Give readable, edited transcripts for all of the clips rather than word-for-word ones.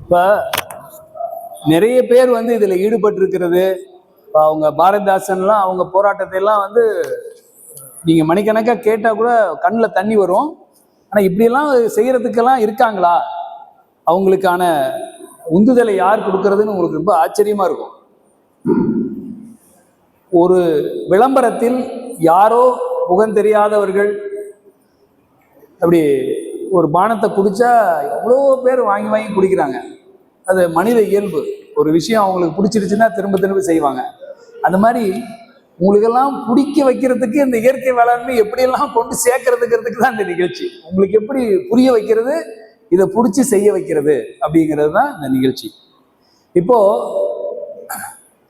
இப்போ நிறைய பேர் வந்து இதில் ஈடுபட்டிருக்கிறது. இப்போ அவங்க பாரதிதாசன்லாம் அவங்க போராட்டத்தை எல்லாம் வந்து நீங்கள் மணிக்கணக்காக கேட்டால் கூட கண்ணில் தண்ணி வரும். ஆனால் இப்படியெல்லாம் செய்கிறதுக்கெல்லாம் இருக்காங்களா? அவங்களுக்கான உந்துதலை யார் கொடுக்கறதுன்னு உங்களுக்கு ரொம்ப ஆச்சரியமாக இருக்கும். ஒரு விளம்பரத்தில் யாரோ முகம் தெரியாதவர்கள் அப்படி ஒரு பானத்தை குடிச்சா எவ்வளோ பேர் வாங்கி வாங்கி குடிக்கிறாங்க. அது மனித இயல்பு. ஒரு விஷயம் அவங்களுக்கு பிடிச்சிருச்சுன்னா திரும்ப திரும்ப செய்வாங்க. அந்த மாதிரி உங்களுக்கெல்லாம் பிடிக்க வைக்கிறதுக்கு இந்த இயற்கை வேளாண்மை எப்படியெல்லாம் கொண்டு சேர்க்கறதுக்கு தான் இந்த நிகழ்ச்சி. உங்களுக்கு எப்படி புரிய வைக்கிறது, இதை பிடிச்சி செய்ய வைக்கிறது அப்படிங்கிறது தான் இந்த நிகழ்ச்சி. இப்போ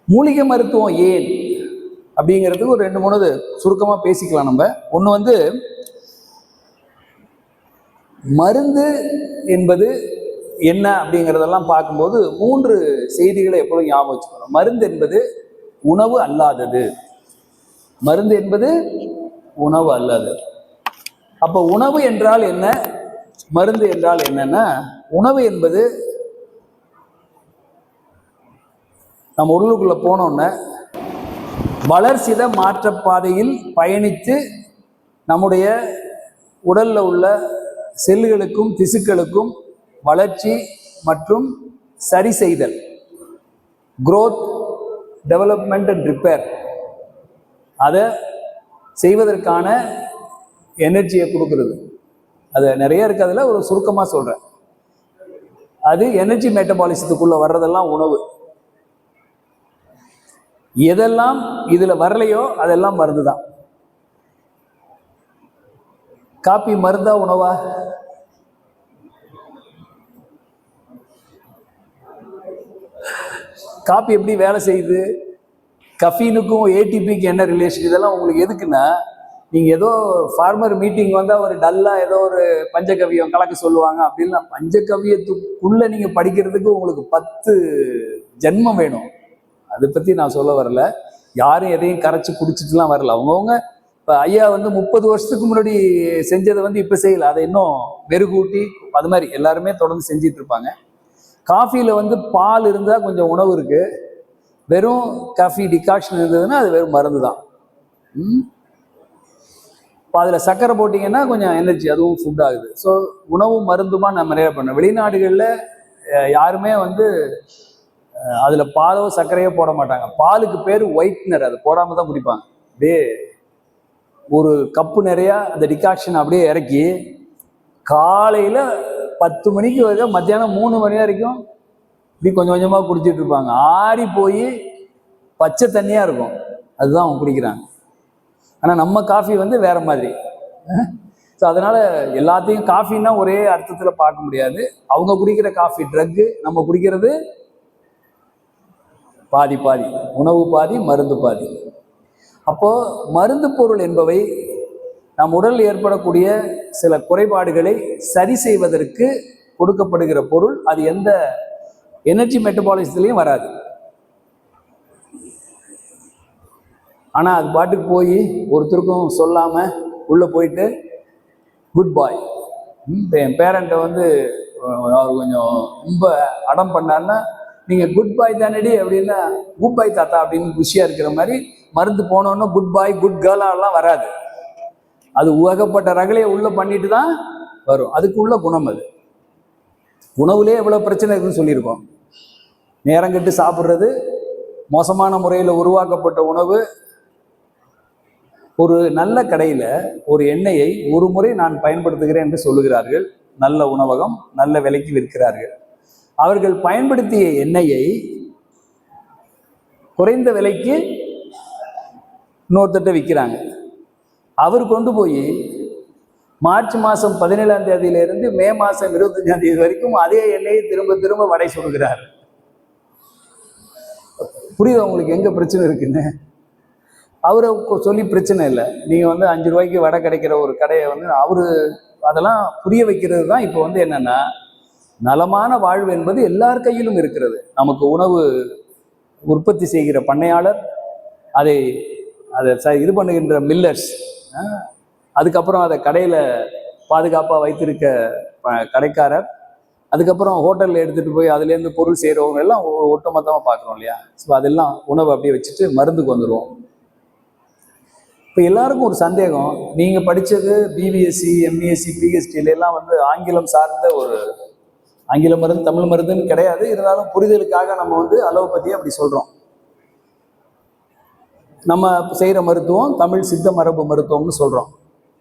மூலிகை மருத்துவம் ஏன் அப்படிங்கிறதுக்கு ஒரு 2-3 சுருக்கமாக பேசிக்கலாம். நம்ம ஒன்று வந்து மருந்து என்பது என்ன அப்படிங்கிறதெல்லாம் பார்க்கும்போது 3 செய்திகளை எப்பொழுதும் ஞாபகம் வச்சுக்கணும். மருந்து என்பது உணவு அல்லாதது. மருந்து என்பது உணவு அல்லாதது. அப்போ உணவு என்றால் என்ன, மருந்து என்றால் என்னன்னா, உணவு என்பது நம்ம உடலுக்குள்ள போனோன்னே வளர்சித மாற்ற பாதையில் பயணித்து நம்முடைய உடல்ல உள்ள செல்லுகளுக்கும் திசுக்களுக்கும் வளர்ச்சி மற்றும் சரி செய்தல், growth, development and repair, அதை செய்வதற்கான எனர்ஜியை கொடுக்கறது. அது நிறைய இருக்கு. அதில் ஒரு சுருக்கமாக சொல்கிறேன். அது எனர்ஜி மெட்டபாலிசத்துக்குள்ள வர்றதெல்லாம் உணவு. எதெல்லாம் இதில் வரலையோ அதெல்லாம் மருந்து தான். காப்பி மருந்தா உணவா? காப்பி எப்படி வேலை செய்யுது? கஃபீனுக்கும் ஏடிபிக்கு என்ன ரிலேஷன்? இதெல்லாம் உங்களுக்கு எதுக்குன்னா, நீங்கள் ஏதோ ஃபார்மர் மீட்டிங் வந்தால் ஒரு டல்லாக ஏதோ ஒரு பஞ்சகவியம் கலக்க சொல்லுவாங்க அப்படின்னா, பஞ்சகவியத்துக்குள்ளே நீங்கள் படிக்கிறதுக்கு உங்களுக்கு 10 ஜென்மம் வேணும். அதை பற்றி நான் சொல்ல வரல. யாரும் எதையும் கரைச்சி குடிச்சிட்டுலாம் வரல. அவங்கவுங்க இப்போ ஐயா வந்து 30 வருஷத்துக்கு முன்னாடி செஞ்சதை வந்து இப்போ செய்யலை. அதை இன்னும் மெருகூட்டி அது மாதிரி எல்லாருமே தொடர்ந்து செஞ்சிட்டு இருப்பாங்க. காஃபியில் வந்து பால் இருந்தால் கொஞ்சம் உணவு இருக்குது. வெறும் காஃபி டிகாக்ஷன் இருந்ததுன்னா அது வெறும் மருந்து தான். இப்போ அதில் சர்க்கரை போட்டிங்கன்னா கொஞ்சம் எனர்ஜி, அதுவும் ஃபுட் ஆகுது. ஸோ உணவும் மருந்துமா நம்ம நிறைய பண்ணோம். வெளிநாடுகளில் யாருமே வந்து அதில் பாலோ சர்க்கரையோ போட மாட்டாங்க. பாலுக்கு பேர் ஒயிட்னர். அது போடாமல் தான் குடிப்பாங்க. அப்படியே ஒரு கப்பு நிறையா அந்த டிகாக்ஷன் அப்படியே இறக்கி காலையில் 10 மணிக்கு வரைக்கும் மத்தியானம் 3 மணி வரைக்கும் இப்படி கொஞ்சம் கொஞ்சமாக குடிச்சிட்டு இருப்பாங்க. ஆறி போய் பச்சை தண்ணியாக இருக்கும். அதுதான் அவங்க குடிக்கிறாங்க. ஆனால் நம்ம காஃபி வந்து வேற மாதிரி. ஸோ அதனால எல்லாத்தையும் காஃபின்னா ஒரே அர்த்தத்தில் பார்க்க முடியாது. அவங்க குடிக்கிற காஃபி ட்ரக்கு, நம்ம குடிக்கிறது பாதி பாதி. உணவு பாதி, மருந்து பாதி. அப்போ மருந்து பொருள் என்பவை நம் உடலில் ஏற்படக்கூடிய சில குறைபாடுகளை சரி செய்வதற்கு கொடுக்கப்படுகிற பொருள். அது எந்த எனர்ஜி மெட்டபாலிசத்துலையும் வராது. ஆனால் அது பாட்டுக்கு போய் ஒருத்தருக்கும் சொல்லாமல் உள்ளே போயிட்டு குட் பாய். இப்போ என் பேரண்ட்டை வந்து அவர் கொஞ்சம் ரொம்ப அடம் பண்ணார்னா, நீங்கள் குட் பாய் தானடி அப்படின்னா, குட் பாய் தாத்தா அப்படின்னு குஷியாக இருக்கிற மாதிரி மருந்து போனோன்னா குட் பாய் குட் கேர்லாம் வராது. அது உகப்பட்ட ரகலையை உள்ள பண்ணிட்டு தான் வரும். அதுக்கு உள்ள குணம். அது உணவுலேயே எவ்வளோ பிரச்சனை இருக்குன்னு சொல்லியிருக்கோம். நேரங்கட்டு சாப்பிட்றது, மோசமான முறையில் உருவாக்கப்பட்ட உணவு. ஒரு நல்ல கடையில் ஒரு எண்ணெயை ஒரு முறை நான் பயன்படுத்துகிறேன் என்று சொல்லுகிறார்கள். நல்ல உணவகம், நல்ல விலைக்கு விற்கிறார்கள். அவர்கள் பயன்படுத்திய எண்ணெயை குறைந்த விலைக்கு இன்னொருத்தட்ட விற்கிறாங்க. அவர் கொண்டு போய் மார்ச் மாதம் 17ஆம் தேதியிலிருந்து மே மாதம் 25ஆம் தேதி வரைக்கும் அதே எண்ணெயை திரும்ப திரும்ப வடை சொல்கிறார். புரியுது உங்களுக்கு எங்கே பிரச்சனை இருக்குன்னு? அவரை சொல்லி பிரச்சனை இல்லை. நீங்கள் வந்து 5 ரூபாய்க்கு வடை கிடைக்கிற ஒரு கடையை வந்து அவர் அதெல்லாம் புரிய வைக்கிறது தான். இப்போ வந்து என்னென்னா, நலமான வாழ்வு என்பது எல்லார் கையிலும் இருக்கிறது. நமக்கு உணவு உற்பத்தி செய்கிற பண்ணையாளர், அதை இது பண்ணுகின்ற மில்லர்ஸ், அதுக்கப்புறம் அதை கடையில் பாதுகாப்பாக வைத்திருக்க கடைக்காரர், அதுக்கப்புறம் ஹோட்டலில் எடுத்துகிட்டு போய் அதுலேருந்து பொருள் செய்கிறவங்க எல்லாம் ஒட்டுமொத்தமாக பார்க்குறோம் இல்லையா? ஸோ அதெல்லாம் உணவை அப்படியே வச்சுட்டு மருந்துக்கு வந்துடுவோம். இப்போ எல்லாருக்கும் ஒரு சந்தேகம், நீங்கள் படித்தது பிபிஎஸ்சி, எம்இஎஸ்சி, பிஹெச்டில எல்லாம் வந்து ஆங்கிலம் சார்ந்த ஒரு ஆங்கில மருந்து தமிழ் மருந்துன்னு கிடையாது. இருந்தாலும் புரிதலுக்காக நம்ம வந்து அலோபதி அப்படி சொல்கிறோம். நம்ம செய்கிற மருத்துவம் தமிழ் சித்த மரபு மருத்துவம்னு சொல்கிறோம்.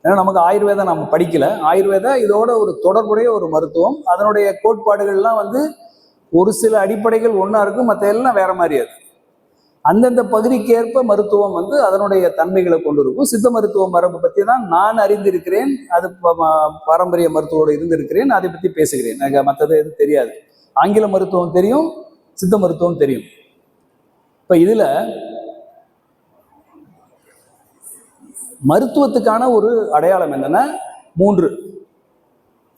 ஏன்னா நமக்கு ஆயுர்வேதம் நம்ம படிக்கல. ஆயுர்வேதா இதோட ஒரு தொடர்புடைய ஒரு மருத்துவம். அதனுடைய கோட்பாடுகள்லாம் வந்து ஒரு சில அடிப்படைகள் ஒன்றா இருக்கும், மற்ற எல்லாம் வேற மாதிரி. அது அந்தந்த பகுதிக்கேற்ப மருத்துவம் வந்து அதனுடைய தன்மைகளை கொண்டு இருக்கும். சித்த மருத்துவ மரபு பற்றி தான் நான் அறிந்திருக்கிறேன். அது பாரம்பரிய மருத்துவோடு இருந்திருக்கிறேன். அதை பற்றி பேசுகிறேன். எனக்கு மற்றது எதுவும் தெரியாது. ஆங்கில மருத்துவம் தெரியும், சித்த மருத்துவம் தெரியும். இப்போ இதில் மருத்துவத்துக்கான ஒரு அடையாளம் என்னன்னா 3: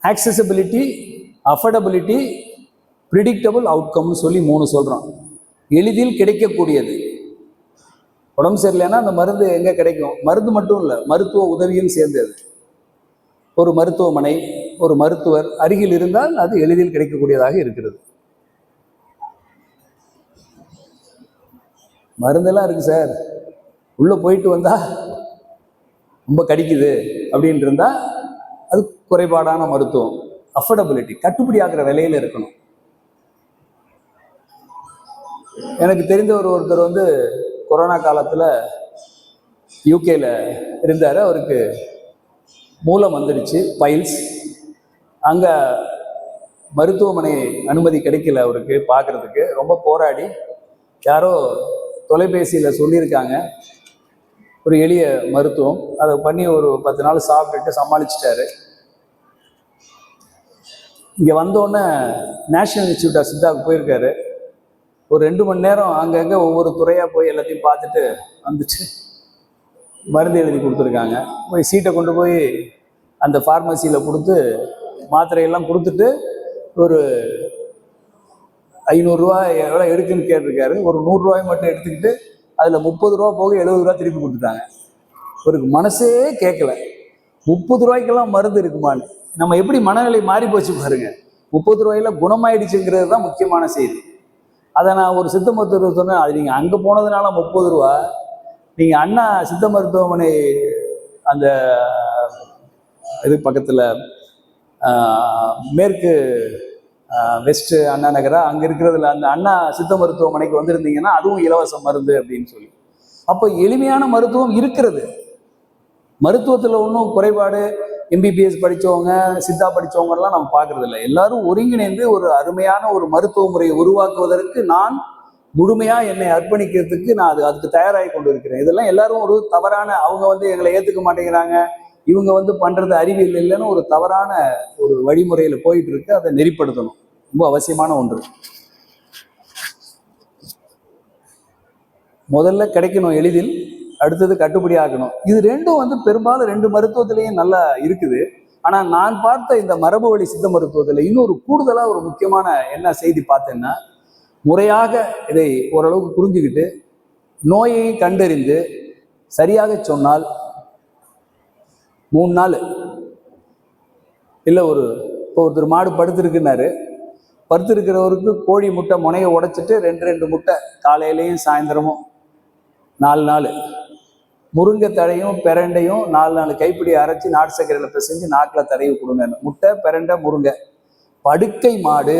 ஆக்சசிபிலிட்டி, அஃபோர்டபிலிட்டி, ப்ரிடிக்டபிள் அவுட்கம்னு சொல்லி 3 சொல்கிறோம். எளிதில் கிடைக்கக்கூடியது. உடம்பு சரியில்லைன்னா அந்த மருந்து எங்கே கிடைக்கும்? மருந்து மட்டும் இல்லை, மருத்துவ உதவியும் சேர்ந்தது. ஒரு மருத்துவமனை, ஒரு மருத்துவர் அருகில் இருந்தால் அது எளிதில் கிடைக்கக்கூடியதாக இருக்கிறது. மருந்தெல்லாம் இருக்கு சார், உள்ளே போயிட்டு வந்தா ரொம்ப கடிக்குது அப்படின்னு இருந்தால் அது குறைபாடான மருத்துவம். அஃபோர்டபிலிட்டி, கட்டுப்படி ஆகிற விலையில் இருக்கணும். எனக்கு தெரிந்தவர் ஒருத்தர் வந்து கொரோனா காலத்தில் யூகேல இருந்தார். அவருக்கு மூலம் வந்துடுச்சு, பைல்ஸ். அங்கே மருத்துவமனை அனுமதி கிடைக்கல அவருக்கு பார்க்குறதுக்கு. ரொம்ப போராடி யாரோ தொலைபேசியில் சொல்லியிருக்காங்க ஒரு எளிய மருத்துவம், அதை பண்ணி ஒரு 10 நாள் சாப்பிட்டுட்டு சமாளிச்சிட்டாரு. இங்கே வந்தோடனே நேஷனல் இன்ஸ்டியூட் ஆஃப் சித்தாவுக்கு போயிருக்காரு. ஒரு 2 மணி நேரம் அங்கங்கே ஒவ்வொரு துறையாக போய் எல்லாத்தையும் பார்த்துட்டு வந்துச்சு. மருந்து எழுதி கொடுத்துருக்காங்க. போய் சீட்டை கொண்டு போய் அந்த ஃபார்மசியில் கொடுத்து மாத்திரையெல்லாம் கொடுத்துட்டு ஒரு 500 ரூபா எவ்வளோ எடுக்குன்னு கேட்டிருக்காரு. ஒரு 100 ரூபாய் மட்டும் எடுத்துக்கிட்டு அதில் 30 ரூபா போக 70 ரூபா திருப்பி கொடுத்துட்டாங்க. அவருக்கு மனசே கேட்கல, 30 ரூபாய்க்கெல்லாம் மருந்து இருக்குமான்னு. நம்ம எப்படி மனநிலை மாறி போச்சு பாருங்க. 30 ரூபாயில குணமாயிடுச்சுங்கிறது தான் முக்கியமான செய்தி. அதை நான் ஒரு சித்த மருத்துவர் சொன்னேன், அது நீங்கள் அங்கே போனதுனால 30 ரூபா, நீங்கள் அண்ணா சித்த மருத்துவமனை அந்த இது பக்கத்தில் மேற்கு வெஸ்ட் அண்ணா நகரா அங்கே இருக்கிறதுல அந்த அண்ணா சித்த மருத்துவமனைக்கு வந்திருந்தீங்கன்னா அதுவும் இலவச மருந்து அப்படின்னு சொல்லி. அப்போ எளிமையான மருத்துவம் இருக்கிறது. மருத்துவத்தில் ஒன்றும் குறைபாடு எம்பிபிஎஸ் படித்தவங்க சித்தா படித்தவங்கலாம் நம்ம பார்க்கறது இல்லை. எல்லாரும் ஒருங்கிணைந்து ஒரு அருமையான ஒரு மருத்துவ முறையை உருவாக்குவதற்கு நான் முழுமையாக என்னை அர்ப்பணிக்கிறதுக்கு நான் அதுக்கு தயாராகி கொண்டு இருக்கிறேன். இதெல்லாம் எல்லாரும் ஒரு தவறான, அவங்க வந்து எங்களை ஏற்றுக்க மாட்டேங்கிறாங்க, இவங்க வந்து பண்ணுறது அறிவியல் இல்லைன்னு ஒரு தவறான ஒரு வழிமுறையில் போயிட்டு இருக்கு. அதை நெறிப்படுத்தணும், ரொம்ப அவசியமான ஒன்று. முதல்ல கிடைக்கணும் எளிதில், அடுத்தது கட்டுப்படி ஆகணும். இது ரெண்டும் வந்து பெரும்பாலும் 2 மருத்துவத்திலையும் நல்லா இருக்குது. ஆனால் நான் பார்த்த இந்த மரபு வழி சித்த மருத்துவத்தில் இன்னொரு கூடுதலாக ஒரு முக்கியமான என்ன செய்தி பார்த்தேன்னா, முறையாக இதை ஓரளவுக்கு புரிஞ்சுக்கிட்டு நோயை கண்டறிந்து சரியாக சொன்னால் 3 நாள் இல்லை, ஒருத்தர் மாடு படுத்திருக்குன்னாரு, படுத்திருக்கிறவருக்கு கோழி முட்டை முனையை உடைச்சிட்டு 2 முட்டை காலையிலையும் சாயந்தரமும் 4 நாள், முருங்கை தழையும் பிரண்டையும் 4 கைப்பிடி அரைச்சி நாட்டு சர்க்கரையில் பிசைஞ்சு நாக்கில் தடவி கொடுங்க. முட்டை, பிரண்டை, முருங்கை. படுக்கை மாடு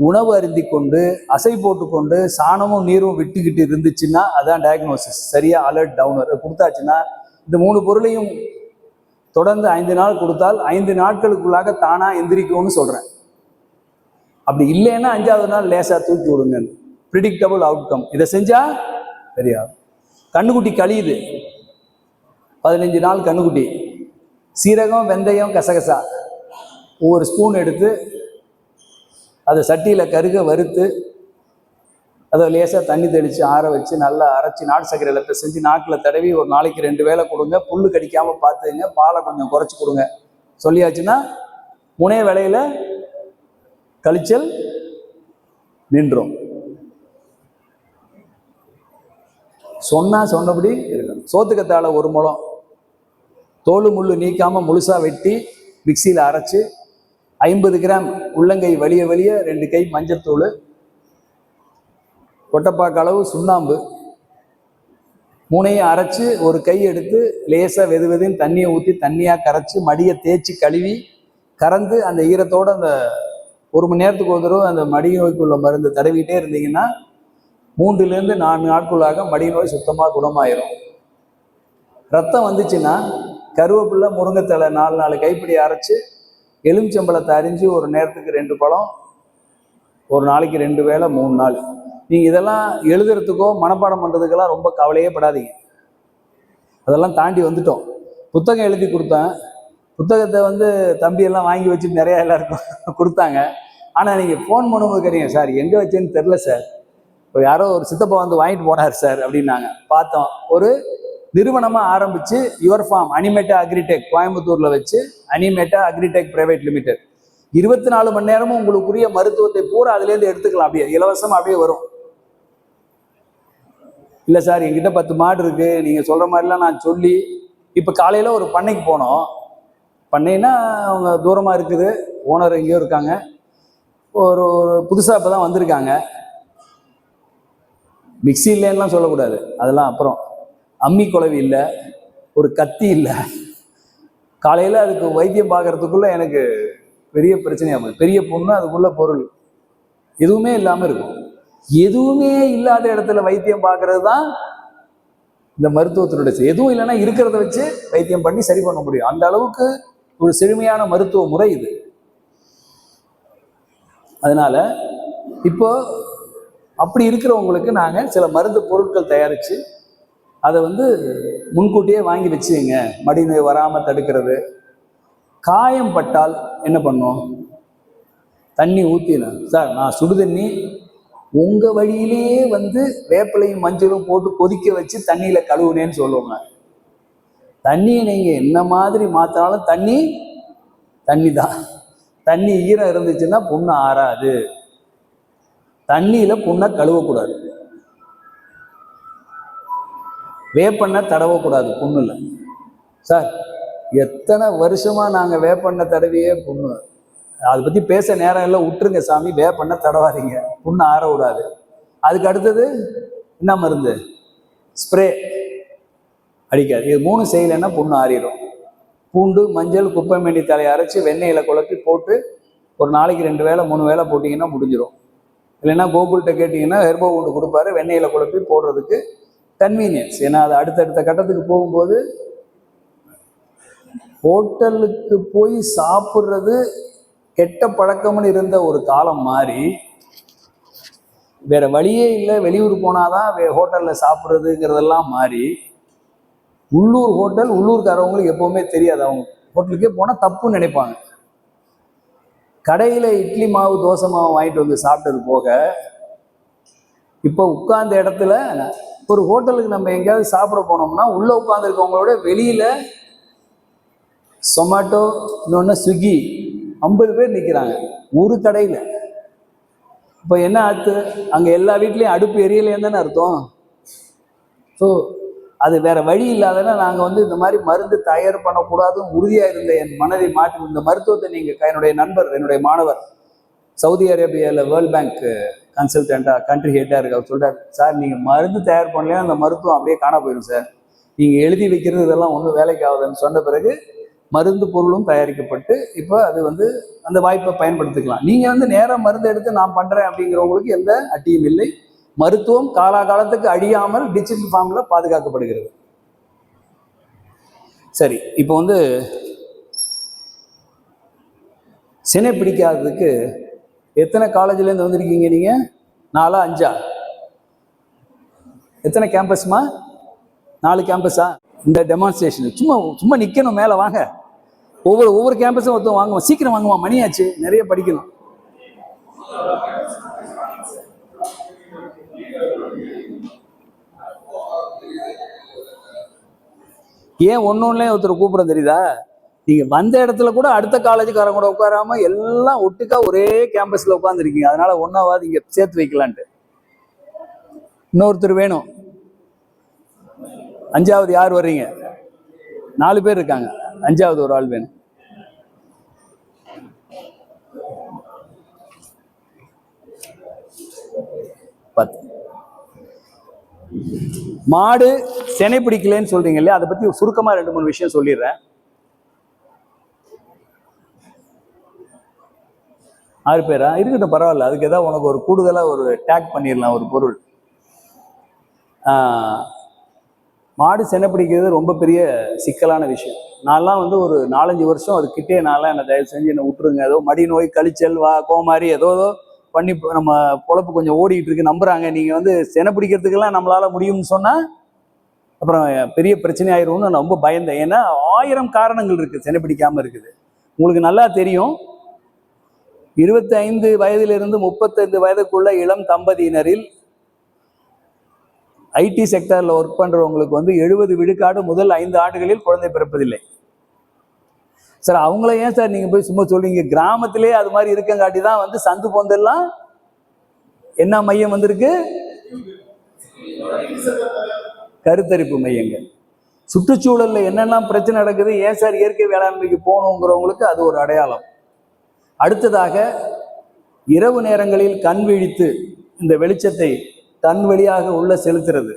உணவு அருந்தி கொண்டு அசை போட்டு கொண்டு சாணமும் நீரும் விட்டுக்கிட்டு இருந்துச்சுன்னா அதான் டயக்னோசிஸ். சரியா அலர்ட் டவுனர் கொடுத்தாச்சுன்னா இந்த 3 பொருளையும் தொடர்ந்து 5 நாள் கொடுத்தால் 5 நாட்களுக்குள்ளாக தானா எந்திரிக்கும்னு சொல்றேன். அப்படி இல்லைன்னா 5ஆவது நாள் லேசா தூக்கி விடுங்க. Predictable outcome. இதை செஞ்சா தெரியாது. கண்ணுக்குட்டி கழியுது, 15 நாள் கண்ணுக்குட்டி. சீரகம், வெந்தயம், கசகசா ஒவ்வொரு ஸ்பூன் எடுத்து அதை சட்டியில் கருக வறுத்து அதை லேசாக தண்ணி தெளித்து ஆற வச்சு நல்லா அரைச்சி நாட்டு சர்க்கரையில் பிசைஞ்சு நாக்கில் தடவி ஒரு நாளைக்கு 2 வேளை கொடுங்க. புல் கடிக்காமல் பார்த்துங்க. பாலை கொஞ்சம் குறைச்சி கொடுங்க. சொல்லியாச்சுன்னா 3 வேளையில் கழிச்சல் நின்றும். சொன்னபடி இருக்கணும். சோத்துக்கத்தாழை 1 முழம் தோல் முள்ளு நீக்காமல் முழுசாக வெட்டி மிக்சியில் அரைச்சி 50 கிராம் உள்ளங்கை வலிய வலிய 2 கை மஞ்சத்தூள், கொட்டைப்பாக்கு அளவு சுண்ணாம்பு, 3ஐயும் அரைச்சு ஒரு கை எடுத்து லேசாக வெது வெதுன்னு தண்ணியை ஊற்றி தண்ணியாக கரைச்சி மடியை தேய்ச்சி கழுவி கறந்து அந்த ஈரத்தோடு அந்த 1 மணி நேரத்துக்கு ஒரு தடவை அந்த மடி நோய்க்குள்ள மருந்து தடவிட்டே இருந்தீங்கன்னா 3லேருந்து 4 நாட்குள்ளாக மடி நோய் சுத்தமாக குணமாயிரும். ரத்தம் வந்துச்சுன்னா கருவேப்பிலை, முருங்கைத்தலை 4 கைப்பிடி அரைச்சி எலுமிச்சம்பழத்தை அரிஞ்சு ஒரு நேரத்துக்கு 2 பழம், ஒரு நாளைக்கு 2 வேளை 3 நாள். நீங்கள் இதெல்லாம் எழுதுறதுக்கோ மனப்பாடம் பண்ணுறதுக்கெல்லாம் ரொம்ப கவலையே படாதீங்க. அதெல்லாம் தாண்டி வந்துட்டோம். புத்தகம் எழுதி கொடுத்தேன். புத்தகத்தை தம்பியெல்லாம் வாங்கி வச்சுட்டு நிறையா எல்லாருக்கும் கொடுத்தாங்க. ஆனால் நீங்கள் ஃபோன் பண்ணும்போது கேட்டீங்க, சார் எங்கே வச்சேன்னு தெரில சார், இப்போ யாரோ ஒரு சித்தப்பா வாங்கிட்டு போனார் சார் அப்படின்னாங்க. பார்த்தோம், ஒரு நிறுவனமாக ஆரம்பித்து யுவர் ஃபார்ம் அனிமேட்டா அக்ரிடெக் கோயம்புத்தூரில் வச்சு அனிமேட்டா அக்ரிடெக் பிரைவேட் லிமிடெட் 24 மணி நேரமும் உங்களுக்குரிய மருத்துவத்தை பூரா அதுலேருந்து எடுத்துக்கலாம். அப்படியே இலவசமாக அப்படியே வரும். இல்லை சார் என்கிட்ட 10 மாடு இருக்குது, நீங்கள் சொல்கிற மாதிரிலாம் நான் சொல்லி, இப்போ காலையில் ஒரு பண்ணைக்கு போனோம். பண்ணைன்னா அவங்க தூரமாக இருக்குது, ஓனர் எங்கேயோ இருக்காங்க, ஒரு புதுசாக இப்போ தான் வந்திருக்காங்க. மிக்சி இல்லைன்னா சொல்லக்கூடாது, அதெல்லாம் அப்புறம். அம்மி குழவி இல்லை, ஒரு கத்தி இல்லை. காலையில் அதுக்கு வைத்தியம் பார்க்கறதுக்குள்ளே எனக்கு பெரிய பிரச்சனையாக போகுது. பெரிய பொண்ணு, அதுக்குள்ள பொருள் எதுவுமே இல்லாமல் இருக்கும். எதுவுமே இல்லாத இடத்துல வைத்தியம் பார்க்கறது தான் இந்த மருத்துவத்தினுடைய. எதுவும் இல்லைன்னா இருக்கிறத வச்சு வைத்தியம் பண்ணி சரி பண்ண முடியும். அந்த அளவுக்கு ஒரு செழுமையான மருத்துவ முறை இது. அதனால இப்போ அப்படி இருக்கிறவங்களுக்கு நாங்கள் சில மருந்து பொருட்கள் தயாரித்து அதை முன்கூட்டியே வாங்கி வச்சுங்க. மடி நோய் வராமல் தடுக்கிறது. காயம் பட்டால் என்ன பண்ணோம்? தண்ணி ஊற்றினேன் சார், நான் சுடுதண்ணி உங்கள் வழியிலேயே வேப்பிலையும் மஞ்சளும் போட்டு கொதிக்க வச்சு தண்ணியில் கழுவுனேன்னு சொல்லுவாங்க. தண்ணியை நீங்கள் என்ன மாதிரி மாற்றினாலும் தண்ணி தான். தண்ணி ஈரம் இருந்துச்சுன்னா புண்ணு ஆறாது. தண்ணியில் புண்ணை கழுவக்கூடாது. வேப்பெண்ணெய் தடவக்கூடாது புண்ணுல. சார் எத்தனை வருஷமாக நாங்கள் வேப்பெண்ணெய் தடவியே புண்ணு, அதை பற்றி பேச நேரம் இல்லை, விட்டுருங்க சாமி, வேப்பெண்ணெய் தடவாதீங்க, புண்ணு ஆற விடாது. அதுக்கு அடுத்தது என்ன மருந்து? ஸ்ப்ரே அடிக்காது. இது 3 செய்யலைன்னா புண்ணு ஆறிடும். பூண்டு, மஞ்சள், குப்பைமேனி தலையை அரைச்சி வெண்ணெயில் குழப்பி போட்டு ஒரு நாளைக்கு 2 வேளை 3 வேளை போட்டிங்கன்னா முடிஞ்சிடும். இல்லைன்னா கோகுல்கிட்ட கேட்டிங்கன்னா ஹெர்போ ஒன்று கொடுப்பாரு, வெண்ணெயில் குழப்பி போடுறதுக்கு கன்வீனியன்ஸ். ஏன்னா அது அடுத்தடுத்த கட்டத்துக்கு போகும்போது ஹோட்டலுக்கு போய் சாப்பிட்றது கெட்ட பழக்கம்னு இருந்த ஒரு காலம் மாறி வேற வழியே இல்லை, வெளியூர் போனாதான் ஹோட்டலில் சாப்பிட்றதுங்கிறதெல்லாம் மாறி உள்ளூர் ஹோட்டல் உள்ளூர்காரவங்களுக்கு எப்பவுமே தெரியாது. அவங்க ஹோட்டலுக்கே போனால் தப்புன்னு நினைப்பாங்க. கடையில் இட்லி மாவு தோசை மாவு வாங்கிட்டு சாப்பிட்டது போக இப்போ உட்கார்ந்த இடத்துல ஒரு ஹோட்டலுக்கு நம்ம எங்கேயாவது சாப்பிட போனோம்னா உள்ளே உட்காந்துருக்கவங்களோட வெளியில் சொமாட்டோ, இன்னொன்று ஸ்விக்கி 50 பேர் நிற்கிறாங்க ஒரு கடையில். இப்போ என்ன ஆச்சு? அங்கே எல்லா வீட்லேயும் அடுப்பு எரியலைன்னு தானே அர்த்தம். ஸோ அது வேற வழி இல்லாதனா நாங்கள் இந்த மாதிரி மருந்து தயார் பண்ணக்கூடாதுன்னு உறுதியாக இருந்த என் மனதை மாற்றி இந்த மருத்துவத்தை நீங்கள் என்னுடைய நண்பர், என்னுடைய மாணவர், சவுதி அரேபியாவில் வேர்ல்ட் பேங்க் கன்சல்டண்ட்டாக கண்ட்ரி ஹெட்டாக இருக்கு, அவர் சொல்கிறார், சார் நீங்கள் மருந்து தயார் பண்ணலைன்னா அந்த மருத்துவம் அப்படியே காண போயிடும் சார், நீங்கள் எழுதி வைக்கிறது இதெல்லாம் ஒன்றும் வேலைக்கு ஆகுதுன்னு சொன்ன பிறகு மருந்து பொருளும் தயாரிக்கப்பட்டு இப்போ அது அந்த வாய்ப்பை பயன்படுத்திக்கலாம். நீங்கள் நேராக மருந்து எடுத்து நான் பண்ணுறேன் அப்படிங்கிறவங்களுக்கு எந்த அட்டியும் இல்லை. மருத்துவம் காலாகாலத்துக்கு அழியாமல் டிஜிட்டல் ஃபார்மில் பாதுகாக்கப்படுகிறது. சரி, இப்போ சினை பிடிக்காததுக்கு எத்தனை காலேஜ்லேருந்து வந்திருக்கீங்க நீங்கள்? 4 5 எத்தனை கேம்பஸ்மா? 4 கேம்பஸா? இந்த டெமான்ஸ்ட்ரேஷன் சும்மா நிற்கணும், மேலே வாங்க. ஒவ்வொரு கேம்பஸும் ஒருத்தர் வாங்குவோம், சீக்கிரம் வாங்குவோம், மணியாச்சு, நிறைய படிக்கணும். ஏன் ஒன்னொன்னுலயும் ஒருத்தர் கூப்பிட தெரியுதா? நீங்க வந்த இடத்துல கூட அடுத்த காலேஜுக்காரங்க கூட உட்காராம எல்லாம் ஒட்டுக்கா ஒரே கேம்பஸ்ல உட்காந்துருக்கீங்க. அதனால ஒன்னாவது இங்க சேர்த்து வைக்கலான்ட்டு. இன்னொருத்தர் வேணும். 5வது யார் வர்றீங்க? 4 பேர் இருக்காங்க, 5வது ஒரு ஆள் வேணும். மாடு செனை பிடிக்கலன்னு சொல்றீங்க இல்லையா, அதை பத்தி சுருக்கமா 2-3 விஷயம் சொல்லிடுறேன். 6 பேரா இருக்கட்டும், பரவாயில்ல. அதுக்கு ஏதாவது உனக்கு ஒரு கூடுதலா ஒரு டேக் பண்ணிடலாம், ஒரு பொருள். மாடு செனை பிடிக்கிறது ரொம்ப பெரிய சிக்கலான விஷயம். நான்லாம் வந்து ஒரு 4-5 வருஷம் அது கிட்டே நான்லாம் என்னை தயவு செஞ்சு என்னை விட்டுருங்க. ஏதோ மடி நோய், கழிச்சல், கோமாரி ஏதோ பண்ணி நம்ம பொழப்பு கொஞ்சம் ஓடிக்கிட்டு இருக்கு நம்புறாங்க. நீங்க வந்து செனை பிடிக்கிறதுக்கெல்லாம் நம்மளால முடியும்னு சொன்னா அப்புறம் பெரிய பிரச்சனை ஆயிரும்னு நான் ரொம்ப பயந்தேன். ஏன்னா 1000 காரணங்கள் இருக்கு செனை பிடிக்காம இருக்குது. உங்களுக்கு நல்லா தெரியும், 25 வயதிலிருந்து 35 வயதுக்குள்ள இளம் தம்பதியினரில் ஐடி செக்டர்ல ஒர்க் பண்றவங்களுக்கு வந்து 70 விழுக்காடு முதல் 5 ஆண்டுகளில் குழந்தை பிறப்பதில்லை. சார் அவங்கள ஏன் சார் நீங்க போய் சும்மா சொல்றீங்க? கிராமத்திலே அது மாதிரி இருக்கங்காட்டி தான் வந்து சந்து பொந்தெல்லாம் என்ன மையம் வந்திருக்கு? கருத்தரிப்பு மையங்கள். சுற்றுச்சூழல்ல என்னெல்லாம் பிரச்சனை நடக்குது, ஏன் சார் இயற்கை வேளாண்மைக்கு போகணுங்கிறவங்களுக்கு அது ஒரு அடையாளம். அடுத்ததாக, இரவு நேரங்களில் கண் விழித்து இந்த வெளிச்சத்தை கண் வழியாக உள்ள செலுத்துறது,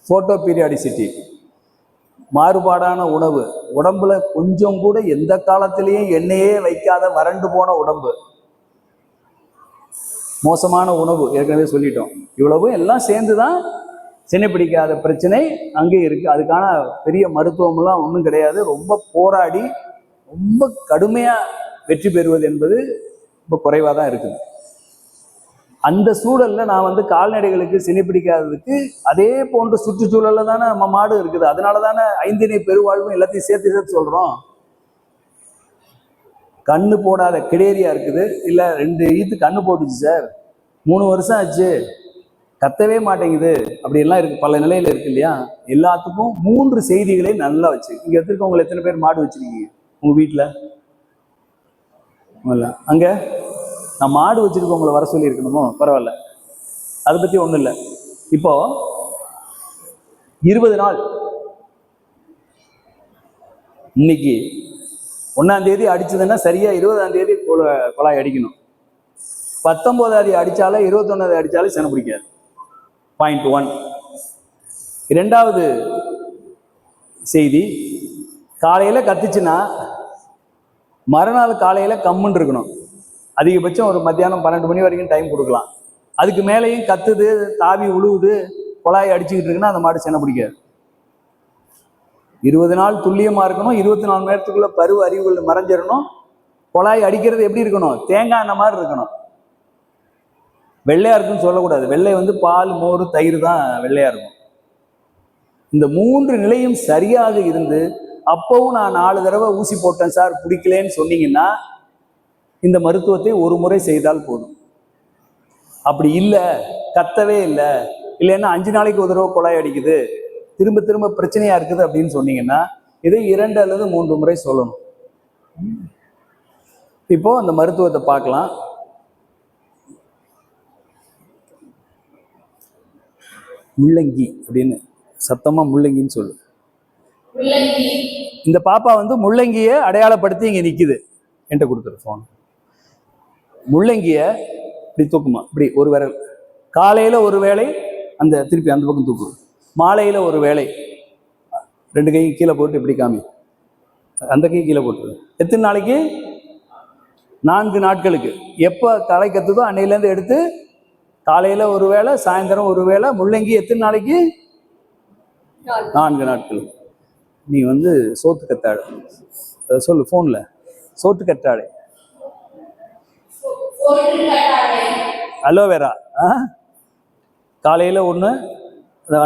போட்டோ பீரியாடிசிட்டி, மாறுபாடான உணவு, உடம்புல கொஞ்சம் கூட எந்த காலத்திலையும் எண்ணெயே வைக்காத வறண்டு போன உடம்பு, மோசமான உணவு, ஏற்கனவே சொல்லிட்டோம். இவ்வளவும் எல்லாம் சேர்ந்துதான் செனை பிடிக்காத பிரச்சனை அங்கே இருக்கு. அதுக்கான பெரிய மருத்துவம்லாம் ஒன்றும் கிடையாது. ரொம்ப போராடி ரொம்ப கடுமையா வெற்றி பெறுவது என்பது ரொம்ப குறைவாக தான் இருக்குது. அந்த சூழல்ல நான் வந்து கால்நடைகளுக்கு செனை பிடிக்காததுக்கு அதே போன்ற சுற்றுச்சூழல்ல தானே நம்ம மாடு இருக்குது. அதனால தானே 5 பெருவாழ்வும் எல்லாத்தையும் சேர்த்து சொல்றோம். கண்ணு போடாத கிடேரியா இருக்குது, இல்ல 2 ஈத்து கண்ணு போட்டுச்சு சார், 3 வருஷம் ஆச்சு, கத்தவே மாட்டேங்குது, அப்படி எல்லாம் இருக்கு, பல நிலையில இருக்கு இல்லையா. எல்லாத்துக்கும் 3 செய்திகளை நல்லா வச்சு. இங்க எடுத்துருக்கவங்க எத்தனை பேர் மாடு வச்சிருக்கீங்க உங்க வீட்டுல? அங்க நான் மாடு வச்சிருக்கவங்களை வர சொல்லி இருக்கணுமோ? பரவாயில்ல, அதை பத்தி ஒண்ணும் இல்லை. இப்போ 20 நாள், இன்னைக்கு 1ஆம் தேதி அடிச்சதுன்னா சரியா 20ஆம் தேதி குழாய் அடிக்கணும். 19ஆம் தேதி அடிச்சாலே 21ஆம் தேதி அடிச்சாலே செனை பிடிக்காது. பாயிண்ட் 1. 2வது செய்தி, காலையில கத்துச்சுன்னா மறுநாள் காலையில கம்முன்னு இருக்கணும். அதிகபட்சம் ஒரு மத்தியானம் 12 மணி வரைக்கும் டைம் கொடுக்கலாம். அதுக்கு மேலேயும் கத்துது, தாவி உழுவுது, குழாய் அடிச்சுக்கிட்டு இருக்குன்னா அந்த மாடு செனை பிடிக்காது. 20 நாள் துல்லியமா இருக்கணும். 24 மணி நேரத்துக்குள்ள பருவ அறிவுகள் மறைஞ்சிடணும். குழாய் அடிக்கிறது எப்படி இருக்கணும்? தேங்காய் எண்ணெய் மாதிரி இருக்கணும். வெள்ளையா இருக்குன்னு சொல்லக்கூடாது. வெள்ளை வந்து பால், மோர், தயிர் தான் வெள்ளையா இருக்கும். இந்த 3 நிலையும் சரியாக இருந்து, அப்பவும் நான் 4 தடவை ஊசி போட்டேன் சார் பிடிக்கலன்னு சொன்னீங்கன்னா இந்த மருத்துவத்தை ஒரு முறை செய்தால் போதும். அப்படி இல்லை, கத்தவே இல்லை, இல்லைன்னா 5 நாளைக்கு ஒரு தடவை குழாய் அடிக்குது, திரும்ப திரும்ப பிரச்சனையா இருக்குது அப்படின்னு சொன்னீங்கன்னா இதை 2 அல்லது 3 முறை சொல்லணும். இப்போ அந்த மருத்துவத்தை பார்க்கலாம். முள்ளங்கி அப்படின்னு சத்தமா முள்ளங்கின்னு சொல்லு. இந்த பாப்பா வந்து முள்ளங்கியை அடையாளப்படுத்தி இங்க நிக்குது. என்கிட்ட கொடுத்துரு போன். முள்ளங்கிய இப்படி தூக்குமா, இப்படி ஒரு விரல். காலையில ஒரு வேளை அந்த திருப்பி அந்த பக்கம் தூக்கு. மாலையில ஒரு வேளை 2 கையும் கீழே போட்டு இப்படி காமி, அந்த கை கீழே போட்டு. எத்தனை நாளைக்கு? 4 நாட்களுக்கு. எப்போ தலை கத்துதோ அன்னையிலேருந்து எடுத்து காலையில ஒரு வேளை, சாயந்தரம் ஒரு வேளை. முள்ளங்கி எத்தனை நாளைக்கு? 4 நாட்களுக்கு. நீ வந்து சோத்து கத்தாழை சொல்லு போன்ல. சோத்து கத்தாழை, அலோவேரா. காலையில 1,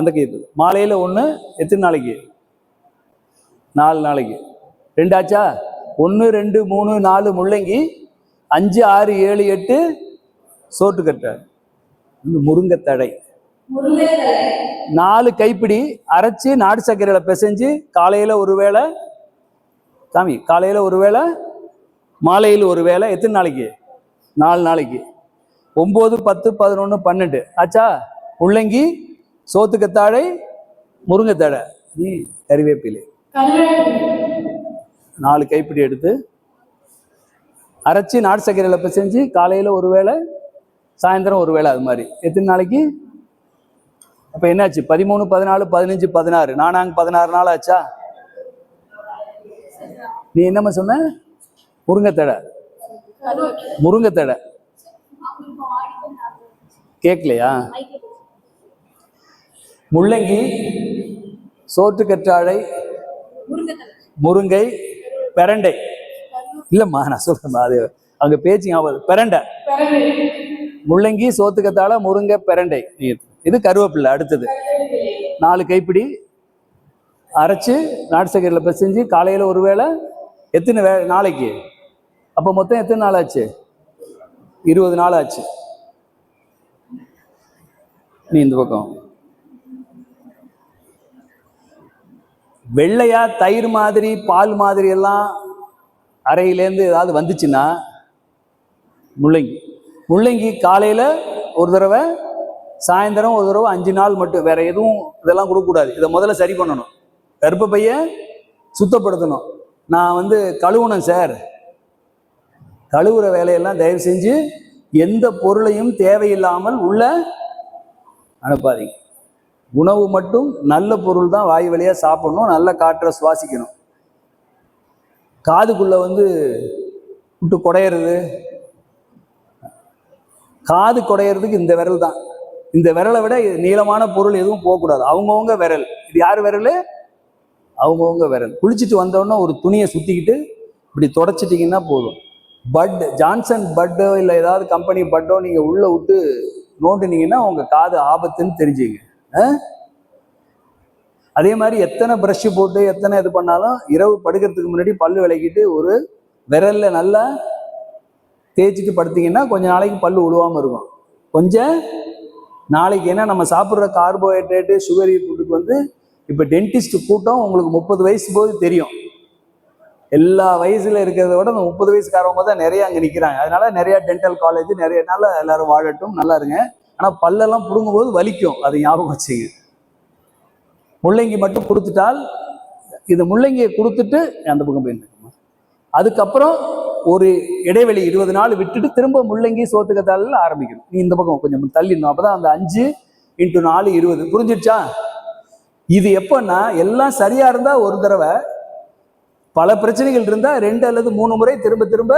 அந்த கைது. மாலையில 1. எத்தனை நாளைக்கு? 4 நாளைக்கு. 2 ஆச்சா? 1, 2, 3, 4 முள்ளங்கி, 5, 6, 7, 8 சோற்றுக்கட்டை, முருங்கைத்தழை. 4 கைப்பிடி அரைச்சி நாடு சர்க்கரையில பிசைஞ்சு காலையில ஒரு வேளை சாமி, காலையில ஒரு வேளை, மாலையில் ஒரு வேளை. எத்தனை நாளைக்கு? 4 நாளைக்கு. 9, 10, 11, 12 ஆச்சா? முள்ளங்கி, சோத்துக்கத்தாழை, முருங்கைத்தழை, நீ கறிவேப்பிலை 4 கைப்பிடி எடுத்து அரைச்சி நாடு சர்க்கரையில பிசைஞ்சு காலையில ஒரு வேளை, சாயந்தரம் ஒரு வேளை. அது மாதிரி எத்தனை நாளைக்கு? அப்ப என்னாச்சு? 13, 14, 15, 16, நானாங்க 16 நாள் ஆச்சா? நீ என்னம்மா சொன்ன? முருங்கைத்தடை. முருங்கைத்தடை கேட்கலையா? முள்ளங்கி, சோற்றுக்கற்றாழை, முருங்கை, பெரண்டை. இல்லம்மா நான் சொல்றேன், அது அங்க பேச்சு ஞாபகம். பெரண்டை, முள்ளங்கி, சோத்துக்கத்தாழை, முருங்கை, பெரண்டை. இது கருவேப்பிள்ளை. அடுத்தது 4 கைப்பிடி அரைச்சு நாட்டு சக்கரையில் பிசைஞ்சு காலையில் ஒரு வேளை. எத்தனை நாளைக்கு? அப்போ மொத்தம் எத்தனை நாள் ஆச்சு? 20 நாள் ஆச்சு. நீ இந்த பக்கம் வெள்ளையா தயிர் மாதிரி பால் மாதிரி எல்லாம் அறையிலேருந்து ஏதாவது வந்துச்சுன்னா முள்ளங்கி. முள்ளங்கி காலையில் ஒரு தடவை, சாயந்தரம் ஒரு தடவை, 5 நாள் மட்டும். வேற எதுவும் இதெல்லாம் கொடுக்கக்கூடாது. இதை முதல்ல சரி பண்ணணும். கர்ப்பப்பையை சுத்தப்படுத்தணும். நான் கழுவுனேன் சார். கழுவுற வேலையெல்லாம் தயவு செஞ்சு எந்த பொருளையும் தேவையில்லாமல் உள்ள அனுப்பாதீங்க. உணவு மட்டும் நல்ல பொருள் தான் வாய் வழியா சாப்பிடணும். நல்ல காற்றை சுவாசிக்கணும். காதுக்குள்ள விட்டு குடையிறது, காது குடையிறதுக்கு இந்த விரல் தான். இந்த விரலை விட நீளமான பொருள் எதுவும் போகக்கூடாது. அவங்கவுங்க விரல். இது யார் விரல்? அவங்கவுங்க விரல். குளிச்சுட்டு வந்தோடனே ஒரு துணியை சுத்திக்கிட்டு இப்படி தொடச்சிட்டிங்கன்னா போதும். பட் ஜான்சன் பட்டோ இல்லை ஏதாவது கம்பெனி பட்டோ நீங்க உள்ள விட்டு நோண்டுனீங்கன்னா உங்க காது ஆபத்துன்னு தெரிஞ்சுங்க. அதே மாதிரி எத்தனை ப்ரஷ் போட்டு எத்தனை இது பண்ணாலும் இரவு படுக்கிறதுக்கு முன்னாடி பல்லு விளக்கிட்டு ஒரு விரல்ல நல்லா தேய்ச்சிட்டு படுத்தீங்கன்னா கொஞ்ச நாளைக்கு பல்லு உழுவாம இருக்கும். கொஞ்சம் நாளைக்கு. ஏன்னா நம்ம சாப்பிட்ற கார்போஹைட்ரேட்டு, சுகர் ஃபுட்டுக்கு இப்போ டென்டிஸ்ட் கூட்டம் உங்களுக்கு 30 வயசு போது தெரியும். எல்லா வயசுல இருக்கிறத விட அந்த 30 வயசுக்காரவங்க தான் நிறைய அங்கே நிற்கிறாங்க. அதனால நிறைய டென்டல் காலேஜ் நிறைய நாள் எல்லாரும் வாழட்டும், நல்லா இருங்க. ஆனால் பல்லெல்லாம் பிடுங்கும் போது வலிக்கும், அதை ஞாபகம் வச்சுங்க. முள்ளங்கி மட்டும் கொடுத்துட்டால், இது முள்ளங்கியை கொடுத்துட்டு அந்த பக்கம் போயிருந்துருக்குமா. அதுக்கப்புறம் ஒரு இடைவெளி 20 நாள் விட்டுட்டு திரும்ப முள்ளங்கி சோத்துக்கத்தால ஆரம்பிக்கணும். நீ இந்த பக்கம் கொஞ்சம் தள்ளிடணும். அப்பதான் அந்த 5 × 4 20. புரிஞ்சிடுச்சா? இது எப்பன்னா எல்லாம் சரியா இருந்தா ஒரு தடவை, பல பிரச்சனைகள் இருந்தா 2 அல்லது 3 முறை திரும்ப திரும்ப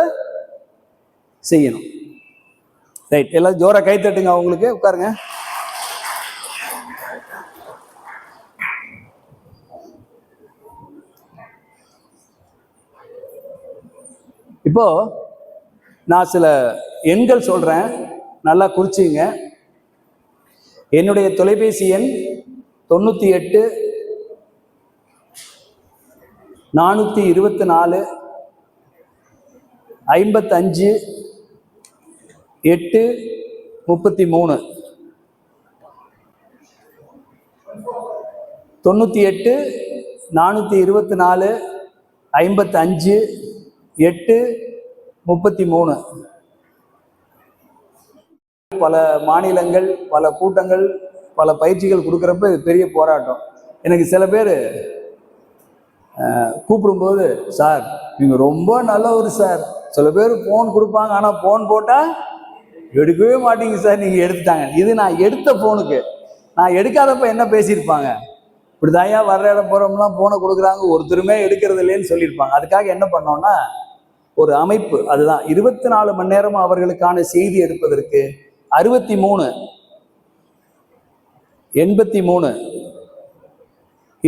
செய்யணும். ரைட், எல்லாம் ஜோரா கை தட்டுங்க. அவங்களுக்கு உட்காருங்க. இப்போ நான் சில எண்கள் சொல்றேன், நல்லா குறிச்சிங்க. என்னுடைய தொலைபேசி எண் 98 424 55 8 33. 98 424 55 8 33. பல மாநிலங்கள், பல கூட்டங்கள், பல பயிற்சிகள் கொடுக்குறப்ப இது பெரிய போராட்டம். எனக்கு சில பேர் கூப்பிடும்போது, சார் நீங்கள் ரொம்ப நல்லவர் சார். சில பேர் ஃபோன் கொடுப்பாங்க, ஆனால் ஃபோன் போட்டால் எடுக்கவே மாட்டீங்க சார், நீங்கள் எடுத்துட்டாங்க. இது நான் எடுத்த ஃபோனுக்கு. நான் எடுக்காதப்ப என்ன பேசியிருப்பாங்க? இப்படிதாயா வர்ற இடம் போகிறோம்லாம் ஃபோனை கொடுக்குறாங்க, ஒருத்தருமே எடுக்கிறது இல்லைன்னு சொல்லியிருப்பாங்க. அதுக்காக என்ன பண்ணோம்னா ஒரு அமைப்பு, அதுதான் 24 மணி நேரம் அவர்களுக்கான செய்தி எடுப்பதற்கு 63 83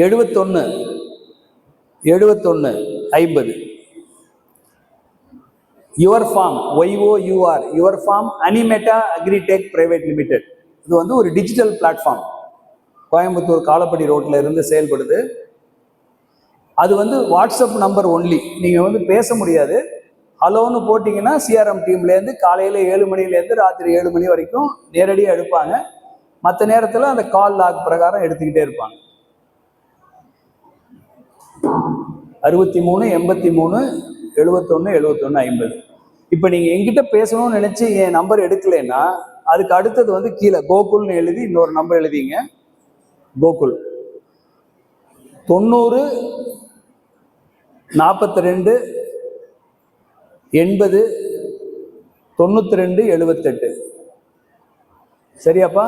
71 71 50. Your farm, YOUR, your farm அனிமேட்டா அக்ரிடெக் பிரைவேட் லிமிடெட். இது ஒரு டிஜிட்டல் பிளாட்ஃபார்ம். கோயம்புத்தூர் காலப்படி ரோட்ல இருந்து செயல்படுது. அது வாட்ஸ்அப் நம்பர் ஒன்லி. நீங்க பேச முடியாது. ஹலோன்னு போட்டிங்கன்னா சிஆர்எம் டீம்லேருந்து காலையில் 7 மணிலேருந்து ராத்திரி 7 மணி வரைக்கும் நேரடியாக எடுப்பாங்க. மற்ற நேரத்தில் அந்த கால் லாக் பிரகாரம் எடுத்துக்கிட்டே இருப்பாங்க. 63 83 71 71 50. இப்போ நீங்கள் எங்கிட்ட பேசணும்னு நினச்சி என் நம்பர் எடுக்கலைன்னா அதுக்கு அடுத்தது கீழே கோகுல்னு எழுதி இன்னொரு நம்பர் எழுதிங்க. கோகுல் 90 42 80 92 78. சரியாப்பா?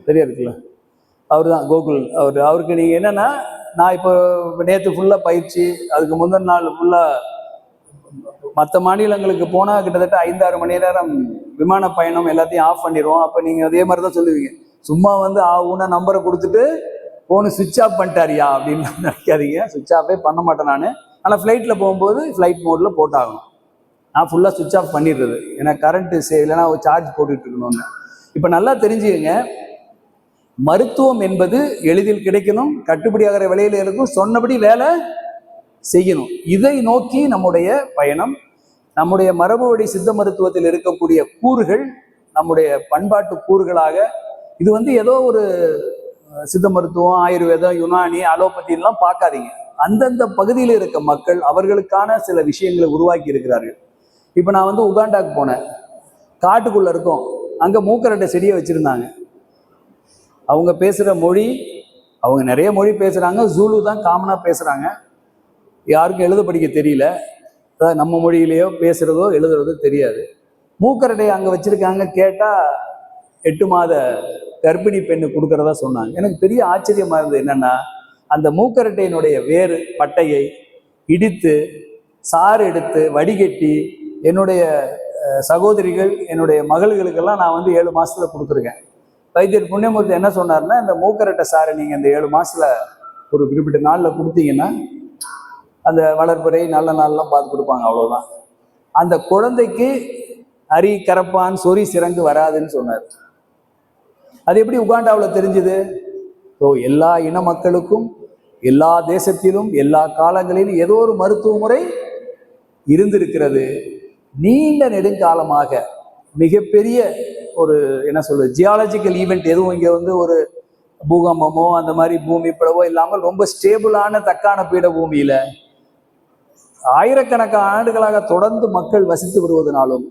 சரியா இருக்குல்ல? அவர் தான் கோகுல். அவருக்கு நீங்கள் என்னென்னா, நான் இப்போ நேற்று ஃபுல்லாக பயிற்சி, அதுக்கு முந்தின நாள் ஃபுல்லாக மற்ற மாநிலங்களுக்கு போனால் கிட்டத்தட்ட 5-6 மணி நேரம் விமான பயணம் எல்லாத்தையும் ஆஃப் பண்ணிடுவோம். அப்போ நீங்கள் அதே மாதிரி தான் சொல்லுவீங்க, சும்மா வந்து ஆகுன்னா நம்பரை கொடுத்துட்டு ஃபோனு சுவிட்ச் ஆஃப் பண்ணிட்டாரியா அப்படின்னு நினைக்காதீங்க. சுவிட்ச் ஆஃபே பண்ண மாட்டேன் நான். ஆனால் ஃப்ளைட்டில் போகும்போது ஃப்ளைட் மோடில் போட்டாகணும். நான் ஃபுல்லாக சுவிட்ச் ஆஃப் பண்ணிடுறது, ஏன்னா கரண்ட்டு இல்லைன்னா ஒரு சார்ஜ் போட்டுட்டு இருக்கணும்னு. இப்போ நல்லா தெரிஞ்சுக்கங்க, மருத்துவம் என்பது எளிதில் கிடைக்கணும், கட்டுப்படியாகிற விலையில இருக்கும், சொன்னபடி வேலை செய்யணும். இதை நோக்கி நம்முடைய பயணம். நம்முடைய மரபு வழி சித்த மருத்துவத்தில் இருக்கக்கூடிய கூறுகள் நம்முடைய பண்பாட்டு கூறுகளாக, இது வந்து ஏதோ ஒரு சித்த மருத்துவம், ஆயுர்வேதம், யுனானி, அலோபதியெல்லாம் பார்க்காதீங்க. அந்தந்த பகுதியில் இருக்க மக்கள் அவர்களுக்கான சில விஷயங்களை உருவாக்கி இருக்கிறார்கள். இப்போ நான் வந்து உகாண்டாக்கு போனேன், காட்டுக்குள்ளே இருக்கோம், அங்கே மூக்கரட்டை செடியை வச்சுருந்தாங்க. அவங்க பேசுகிற மொழி, அவங்க நிறைய மொழி பேசுகிறாங்க, ஜூலு தான் காமனாக பேசுகிறாங்க, யாருக்கும் எழுத படிக்க தெரியல, அதாவது நம்ம மொழியிலேயோ பேசுகிறதோ எழுதுறதோ தெரியாது. மூக்கரட்டையை அங்கே வச்சுருக்காங்க. கேட்டால் 8 மாத கர்ப்பிணி பெண்ணு கொடுக்குறதா சொன்னாங்க. எனக்கு பெரிய ஆச்சரியமாக இருந்தது என்னென்னா, அந்த மூக்கரட்டையினுடைய வேறு பட்டையை இடித்து சாறு எடுத்து வடிகட்டி என்னுடைய சகோதரிகள், என்னுடைய மகள்களுக்கெல்லாம் நான் வந்து 7 மாதத்தில் கொடுத்துருக்கேன். வைத்தியர் புண்ணியமூர்த்தி என்ன சொன்னார்னா, இந்த மூக்கரட்டை சாரை நீங்கள் இந்த 7 மாதத்தில் ஒரு குறிப்பிட்ட நாளில் கொடுத்தீங்கன்னா, அந்த வளர்ப்புறை நல்ல நாள்லாம் பார்த்து கொடுப்பாங்க, அவ்வளோதான். அந்த குழந்தைக்கு அரி, கரப்பான், சொறி, சிரங்கு வராதுன்னு சொன்னார். அது எப்படி உகாண்டாவில் தெரிஞ்சுது? ஸோ எல்லா இன மக்களுக்கும் எல்லா தேசத்திலும் எல்லா காலங்களிலும் ஏதோ ஒரு மருத்துவ முறை இருந்திருக்கிறது. நீண்ட நெடுங்காலமாக மிகப்பெரிய ஒரு என்ன சொல்றது, ஜியாலஜிக்கல் ஈவெண்ட் எதுவும் இங்கே வந்து ஒரு பூகம்பமோ அந்த மாதிரி பூமி பிளவோ இல்லாமல் ரொம்ப ஸ்டேபிளான தக்கான பீட பூமியில ஆயிரக்கணக்கான ஆண்டுகளாக தொடர்ந்து மக்கள் வசித்து வருவதனாலும்,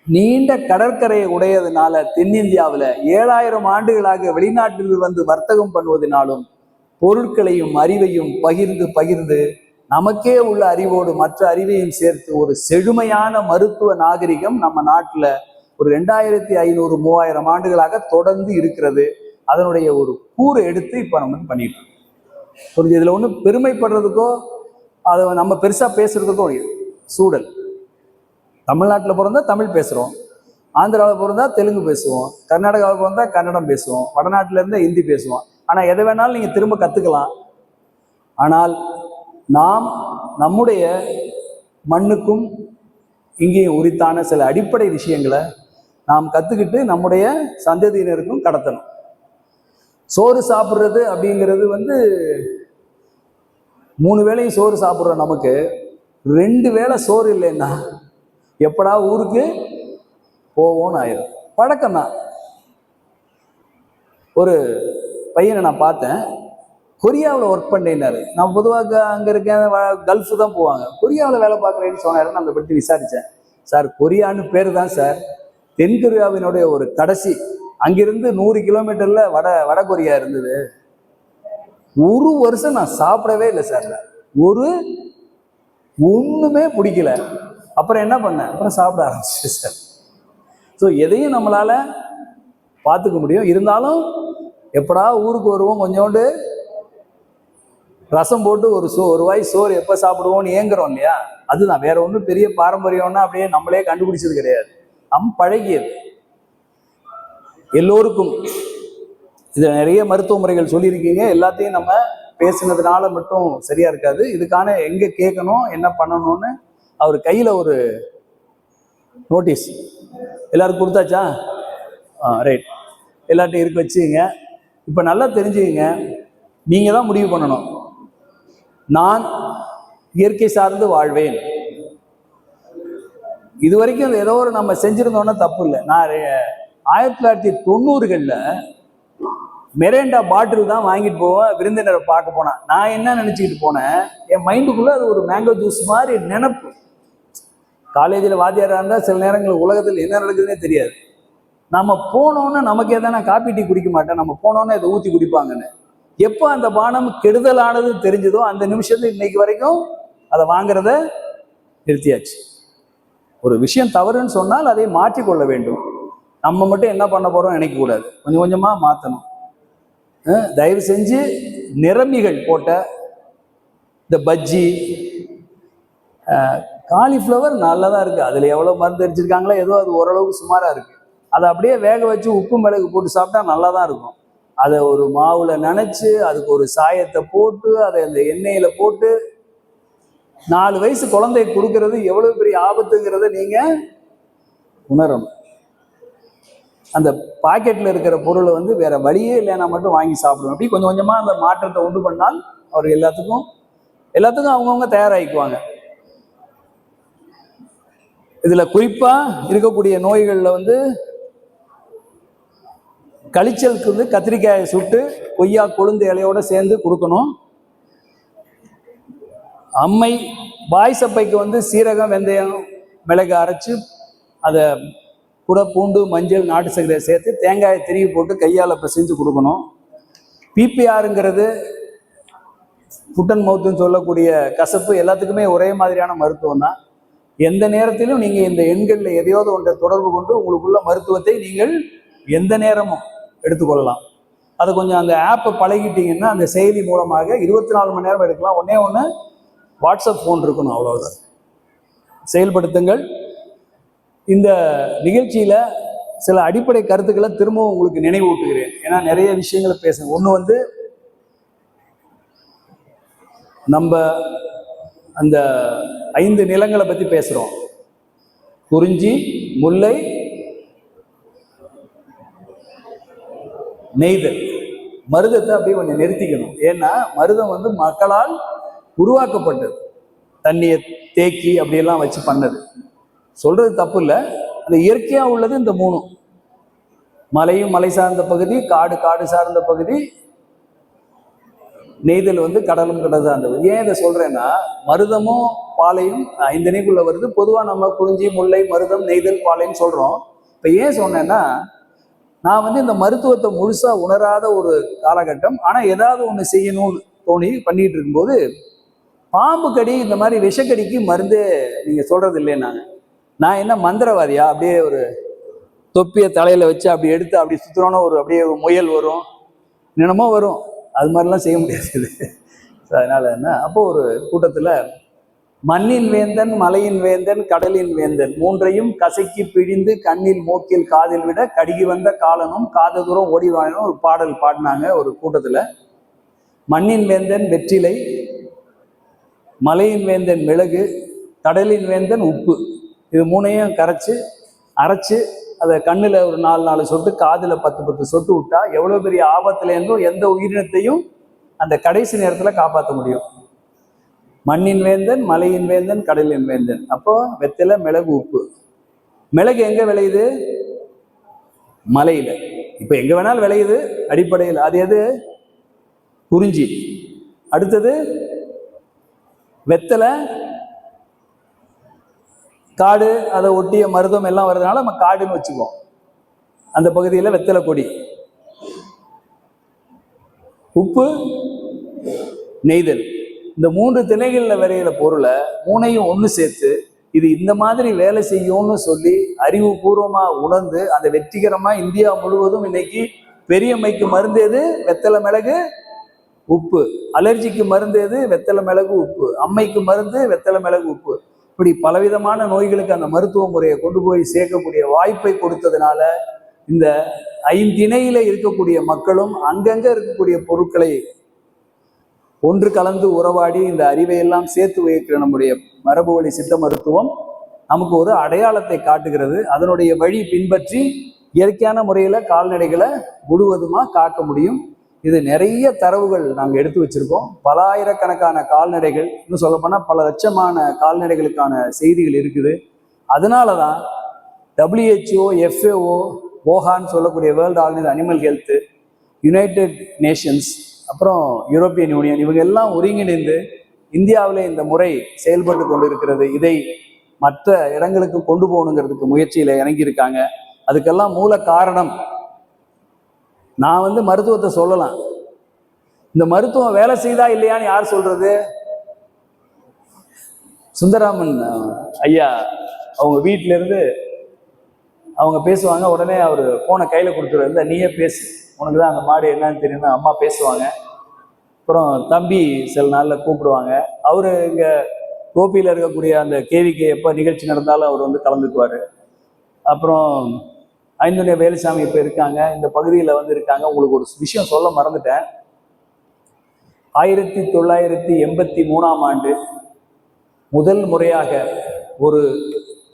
நீண்ட கடற்கரையை உடையதுனால தென்னிந்தியாவில் 7000 ஆண்டுகளாக வெளிநாட்டில் வந்து வர்த்தகம் பண்ணுவதனாலும், பொருட்களையும் அறிவையும் பகிர்ந்து நமக்கே உள்ள அறிவோடு மற்ற அறிவையும் சேர்த்து ஒரு செழுமையான மருத்துவ நாகரிகம் நம்ம நாட்டில் ஒரு 2500-3000 ஆண்டுகளாக தொடர்ந்து இருக்கிறது. அதனுடைய ஒரு கூரை எடுத்து இப்போ நம்ம பண்ணிட்டு இருக்கோம். புரிஞ்சு? இதில் ஒன்றும் பெருமைப்படுறதுக்கோ அதை நம்ம பெருசாக பேசுறதுக்கோ சூழல். தமிழ்நாட்டில் பிறந்தா தமிழ் பேசுகிறோம், ஆந்திராவில் பிறந்தா தெலுங்கு பேசுவோம், கர்நாடகாவில் பிறந்தா கன்னடம் பேசுவோம், வடநாட்டில் இருந்தால் ஹிந்தி பேசுவோம். ஆனால் எதை வேணாலும் நீங்கள் திரும்ப கற்றுக்கலாம். ஆனால் நாம் நம்முடைய மண்ணுக்கும் இங்கேயும் உரித்தான சில அடிப்படை விஷயங்களை நாம் கற்றுக்கிட்டு நம்முடைய சந்ததியினருக்கும் கடத்தணும். சோறு சாப்பிட்றது அப்படிங்கிறது வந்து 3 வேளையும் சோறு சாப்பிட்ற நமக்கு 2 வேளை சோறு இல்லைன்னா எப்படா ஊருக்கு போவோன்னு ஆயிரும். பழக்கம்தான். ஒரு பையனை நான் பார்த்தேன், கொரியாவில் ஒர்க் பண்ணேன்னாரு. நான் பொதுவாக அங்கே இருக்கேன், கல்ஃபு தான் போவாங்க. கொரியாவில் வேலை பார்க்குறேன்னு சொன்னாரு. நான் அதை பற்றி விசாரித்தேன். சார், கொரியான்னு பேர் தான் சார். தென்கொரியாவினுடைய ஒரு கடைசி, அங்கிருந்து 100 கிலோமீட்டரில் வட கொரியா இருந்தது. 1 வருஷம் நான் சாப்பிடவே இல்லை சார். ஒன்றுமே பிடிக்கல. அப்புறம் என்ன பண்ணேன், அப்புறம் சாப்பிட ஆரம்பிச்சிட்டேன் சார். ஸோ எதையும் நம்மளால் பார்த்துக்க முடியும். இருந்தாலும் எப்படா ஊருக்கு வருவோம், கொஞ்சோண்டு ரசம் போட்டு ஒரு வாய் சோறு எப்போ சாப்பிடுவோம்னு ஏங்குறோம் இல்லையா? அதுதான், வேற ஒன்றும் பெரிய பாரம்பரியம்னா அப்படியே நம்மளே கண்டுபிடிச்சது கிடையாது, பழகியது. எல்லோருக்கும் இதில் நிறைய மருத்துவ முறைகள் சொல்லியிருக்கீங்க. எல்லாத்தையும் நம்ம பேசுனதுனால மட்டும் சரியா இருக்காது. இதுக்கான எங்கே கேட்கணும், என்ன பண்ணணும்னு அவர் கையில் ஒரு நோட்டீஸ் எல்லாருக்கும் கொடுத்தாச்சா? ரைட், எல்லார்ட்டையும் இருக்க வச்சுங்க. இப்போ நல்லா தெரிஞ்சுக்கங்க, நீங்கள் தான் முடிவு பண்ணணும். நான் இயற்கை சார்ந்து வாழ்வேன். இது வரைக்கும் ஏதோ ஒரு நம்ம செஞ்சிருந்தோன்னா தப்பு இல்லை. நான் 1990களில் மெரேண்டா பாட்டில் தான் வாங்கிட்டு போவேன் விருந்தினரை பார்க்க போனேன். நான் என்ன நினச்சிக்கிட்டு போனேன், என் மைண்டுக்குள்ளே அது ஒரு மேங்கோ ஜூஸ் மாதிரி நினப்பு. காலேஜில் வாத்தியாராக இருந்தால் சில நேரங்கள் உலகத்தில் என்ன நடக்குதுன்னே தெரியாது. நம்ம போனோன்னு நமக்கே தானே காப்பி டீ குடிக்க மாட்டேன், நம்ம போனோன்னே இதை ஊற்றி குடிப்பாங்கன்னு. எப்போ அந்த பானம் கெடுதலானது தெரிஞ்சதோ அந்த நிமிஷத்துக்கு இன்னைக்கு வரைக்கும் அதை வாங்குறத நிறுத்தியாச்சு. ஒரு விஷயம் தவறுன்னு சொன்னால் அதை மாற்றிக்கொள்ள வேண்டும். நம்ம மட்டும் என்ன பண்ண போகிறோம் நினைக்கக்கூடாது, கொஞ்சம் கொஞ்சமாக மாற்றணும். தயவு செஞ்சு நிறமிகள் போட்ட இந்த பஜ்ஜி, காலிஃப்ளவர் நல்லதாக இருக்குது. அதில் எவ்வளோ மருந்து அடிச்சிருக்காங்களோ ஏதோ அது ஓரளவுக்கு சுமாராக இருக்குது. அதை அப்படியே வேக வச்சு உப்பு மிளகு போட்டு சாப்பிட்டா நல்லா தான் இருக்கும். அதை ஒரு மாவில் நனைச்சி அதுக்கு ஒரு சாயத்தை போட்டு அதை அந்த எண்ணெயில் போட்டு 4 வயசு குழந்தைக்கு கொடுக்கறது எவ்வளோ பெரிய ஆபத்துங்கிறத நீங்கள் உணரணும். அந்த பாக்கெட்டில் இருக்கிற பொருளை வந்து வேற வழியே இல்லைன்னா மட்டும் வாங்கி சாப்பிடுவோம். அப்படி கொஞ்சம் கொஞ்சமாக அந்த மாற்றத்தை உண்டு பண்ணால் அவர் எல்லாத்துக்கும் அவங்கவுங்க தயாராகிக்குவாங்க. இதில் குறிப்பாக இருக்கக்கூடிய நோய்களில் வந்து கழிச்சலுக்கு வந்து கத்திரிக்காயை சுட்டு கொய்யா கொழுந்து இலையோட சேர்ந்து கொடுக்கணும். அம்மை வாய்சப்பைக்கு வந்து சீரகம், வெந்தயம், மிளகு அரைச்சி அதை கூட பூண்டு, மஞ்சள், நாட்டு சர்க்கரை சேர்த்து தேங்காயை திருவி போட்டு கையால் பிசைஞ்சு கொடுக்கணும். பிபிஆருங்கிறது ஃபுட் அண்ட் மவுத்துன்னு சொல்லக்கூடிய கசப்பு எல்லாத்துக்குமே ஒரே மாதிரியான மருத்துவம் தான். எந்த நேரத்திலும் நீங்கள் இந்த எண்களில் எதையாவது ஒன்றை தொடர்பு கொண்டு உங்களுக்குள்ள மருத்துவத்தை நீங்கள் எந்த நேரமும் எடுத்துக்கொள்ளலாம். அதை கொஞ்சம் அந்த ஆப்பை பழகிட்டீங்கன்னா அந்த செயலி மூலமாக 24 மணி நேரம் எடுக்கலாம். ஒன்று வாட்ஸ்அப் ஃபோன் இருக்கணும், அவ்வளோதான். செயல்படுத்துங்கள். இந்த நிகழ்ச்சியில் சில அடிப்படை கருத்துக்களை திரும்பவும் உங்களுக்கு நினைவூட்டுகிறேன். ஏன்னா நிறைய விஷயங்களை பேசுங்க. ஒன்று வந்து நம்ம அந்த 5 நிலங்களை பற்றி பேசுகிறோம். குறிஞ்சி, முல்லை, நெய்தல். மருதத்தை அப்படியே கொஞ்சம் நிறுத்திக்கணும். ஏன்னா மருதம் வந்து மக்களால் உருவாக்கப்பட்டது, தண்ணியை தேக்கி அப்படியெல்லாம் வச்சு பண்ணது. சொல்றது தப்பு இல்லை, அது இயற்கையாக உள்ளது. இந்த 3 மலையும் மலை சார்ந்த பகுதி, காடு சார்ந்த பகுதி, நெய்தல் வந்து கடலும் கடல் சார்ந்தது. ஏன் இதை சொல்றேன்னா மருதமும் பாலையும் 5 அணைக்குள்ள வருது. பொதுவாக நம்ம குறிஞ்சி, முல்லை, மருதம், நெய்தல், பாலைன்னு சொல்றோம். இப்போ ஏன் சொன்னேன்னா நான் வந்து இந்த மருத்துவத்தை முழுசா உணராத ஒரு காலகட்டம். ஆனால் ஏதாவது ஒன்று செய்யணும்னு தோணி பண்ணிட்டு இருக்கும்போது பாம்பு கடி, இந்த மாதிரி விஷக்கடிக்கு மருந்தே நீங்கள் சொல்றது இல்லைன்னாங்க. நான் என்ன மந்திரவாதியா? அப்படியே ஒரு தொப்பியை தலையில வச்சு அப்படி எடுத்து அப்படி சுற்றுறோன்னா அப்படியே ஒரு முயல் வரும், என்னமோ வரும். அது மாதிரிலாம் செய்ய முடியாது. அதனால என்ன, அப்போ ஒரு கூட்டத்தில் மண்ணின் வேந்தன், மலையின் வேந்தன், கடலின் வேந்தன் 3ஐயும் கசக்கி பிழிந்து கண்ணில், மூக்கில், காதில் விட கடுகி வந்த காலனும் காத தூரம் ஓடிவானும் ஒரு பாடல் பாடினாங்க ஒரு கூட்டத்தில். மண்ணின் வேந்தன் வெற்றிலை, மலையின் வேந்தன் மிளகு, கடலின் வேந்தன் உப்பு. இது 3ஐயும் அரைச்சு அதை கண்ணில் ஒரு 4 சொட்டு, காதில் 10 சொட்டு விட்டா எவ்வளோ பெரிய ஆபத்துலேருந்தும் எந்த உயிரினத்தையும் அந்த கடைசி நேரத்தில் காப்பாற்ற முடியும். மண்ணின் வேந்தன், மலையின் வேந்தன், கடலின் வேந்தன். அப்போ வெத்திலை, மிளகு, உப்பு. மிளகு எங்கே விளையுது? மலையில். இப்போ எங்கே வேணாலும் விளையுது அடிப்படையில். அது எது? குறிஞ்சி. அடுத்தது வெத்தலை, காடு, அதை ஒட்டிய மருதம் எல்லாம் வர்றதுனால நம்ம காடுன்னு வச்சுக்குவோம். அந்த பகுதியில் வெத்தலை கொடி. உப்பு, நெய்தல். இந்த 3 திணைகளில் விளையிற பொருளை 3ஐயும் ஒன்று சேர்த்து இது இந்த மாதிரி வேலை செய்யும்னு சொல்லி அறிவுபூர்வமாக உணர்ந்து அதை வெற்றிகரமாக இந்தியா முழுவதும் இன்னைக்கு பெரியம்மைக்கு மருந்து எது? வெத்தலை, மிளகு, உப்பு. அலர்ஜிக்கு மருந்து எது? வெத்தலை, மிளகு, உப்பு. அம்மைக்கு மருந்து வெத்தலை, மிளகு, உப்பு. இப்படி பலவிதமான நோய்களுக்கு அந்த மருத்துவ முறையை கொண்டு போய் சேர்க்கக்கூடிய வாய்ப்பை கொடுத்ததுனால இந்த 5 திணையில இருக்கக்கூடிய மக்களும் அங்கங்க இருக்கக்கூடிய பொருட்களை ஒன்று கலந்து உறவாடி இந்த அறிவை எல்லாம் சேர்த்து வைக்கிற நம்முடைய மரபு வழி சித்த மருத்துவம் நமக்கு ஒரு அடையாளத்தை காட்டுகிறது. அதனுடைய வழி பின்பற்றி இயற்கையான முறையில் கால்நடைகளை முழுவதுமாக காக்க முடியும். இது நிறைய தரவுகள் நாங்கள் எடுத்து வச்சிருக்கோம். பல ஆயிரக்கணக்கான கால்நடைகள், இன்னும் சொல்லப்போனால் பல லட்சமான கால்நடைகளுக்கான செய்திகள் இருக்குது. அதனால தான் WHO, FAO, ஓஹான்னு சொல்லக்கூடிய world organisation animal health, United Nations, அப்புறம் யூரோப்பியன் யூனியன், இவங்க எல்லாம் ஒருங்கிணைந்து இந்தியாவில் இந்த முறை செயல்பட்டு கொண்டு இருக்கிறது. இதை மற்ற இடங்களுக்கு கொண்டு போகணுங்கிறதுக்கு முயற்சியில் இறங்கியிருக்காங்க. அதுக்கெல்லாம் மூல காரணம், நான் வந்து மருத்துவத்தை சொல்லலாம், இந்த மருத்துவம் வேலை செய்தா இல்லையான்னு யார் சொல்றது? சுந்தராமன் ஐயா அவங்க வீட்டில இருந்து அவங்க பேசுவாங்க. உடனே அவர் போனை கையில் கொடுத்துருவாரு, நீயே பேசு. உனக்கு தான் அந்த மாடு என்னன்னு தெரியும்னு அம்மா பேசுவாங்க. அப்புறம் தம்பி சில நாளில் கூப்பிடுவாங்க. அவர் இங்கே கோபியில் இருக்கக்கூடிய அந்த கேவிக்கு எப்போ நிகழ்ச்சி நடந்தாலும் அவர் வந்து கலந்துக்குவார். அப்புறம் ஐந்துடைய வேலுசாமி இப்போ இருக்காங்க, இந்த பகுதியில் வந்து இருக்காங்க. உங்களுக்கு ஒரு விஷயம் சொல்ல மறந்துட்டேன். 1983 முதல் முறையாக ஒரு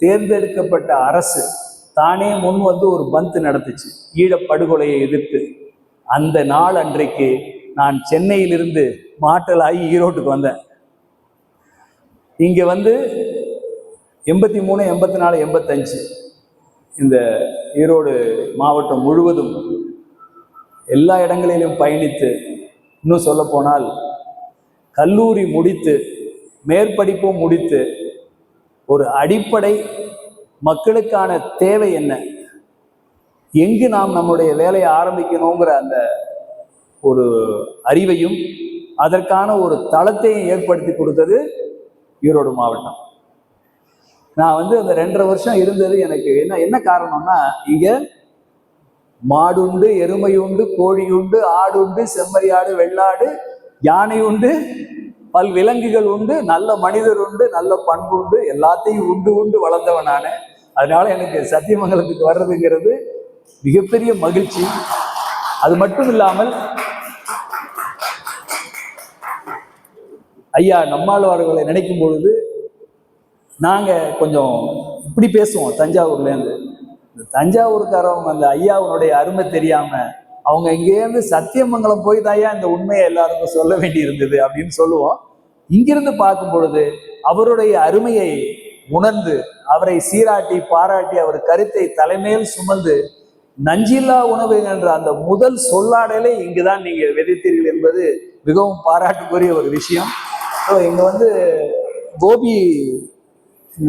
தேர்ந்தெடுக்கப்பட்ட அரசு தானே முன் வந்து ஒரு பந்த் நடத்துச்சு ஈழப்படுகொலையை எதிர்த்து. அந்த நாள் அன்றைக்கு நான் சென்னையிலிருந்து மாற்றலாகி ஈரோட்டுக்கு வந்தேன். இங்கே வந்து 83, 84, 85 இந்த ஈரோடு மாவட்டம் முழுவதும் எல்லா இடங்களிலும் பயணித்து, இன்னும் சொல்ல போனால் கல்லூரி முடித்து மேற்படிப்பும் முடித்து ஒரு அடிப்படை மக்களுக்கான தேவை என்ன, எங்கு நாம் நம்முடைய வேலையை ஆரம்பிக்கணுங்கிற அந்த ஒரு அறிவையும் அதற்கான ஒரு தளத்தையும் ஏற்படுத்தி கொடுத்தது ஈரோடு மாவட்டம். நான் வந்து அந்த 2.5 வருஷம் இருந்தது எனக்கு என்ன காரணம்னா, இங்க மாடு உண்டு, எருமை உண்டு, கோழி உண்டு, ஆடு உண்டு, செம்மறியாடு, வெள்ளாடு, யானை உண்டு, பல்விலங்குகள் உண்டு, நல்ல மனிதர் உண்டு, நல்ல பண்பு உண்டு, எல்லாத்தையும் உண்டு உண்டு வளர்ந்தவன் நான். அதனால எனக்கு சத்தியமங்கலத்துக்கு வர்றதுங்கிறது மிகப்பெரிய மகிழ்ச்சி. அது மட்டும் இல்லாமல் ஐயா நம்மாழ்வார்களை நினைக்கும் பொழுது நாங்கள் கொஞ்சம் இப்படி பேசுவோம் தஞ்சாவூர்லேருந்து. இந்த தஞ்சாவூருக்காரவங்க அந்த ஐயாவுடைய அருமை தெரியாமல் அவங்க இங்கேருந்து சத்தியமங்கலம் போய் தாயா இந்த உண்மையை எல்லாருக்கும் சொல்ல வேண்டி இருந்தது அப்படின்னு சொல்லுவோம். இங்கிருந்து பார்க்கும் பொழுது அவருடைய அருமையை உணர்ந்து அவரை சீராட்டி பாராட்டி அவர் கருத்தை தலைமையில் சுமந்து நஞ்சில்லா உணவு என்ற அந்த முதல் சொல்லாடலே இங்குதான் நீங்க விதைத்தீர்கள் என்பது மிகவும் பாராட்டுக்குரிய ஒரு விஷயம். இங்க வந்து கோபி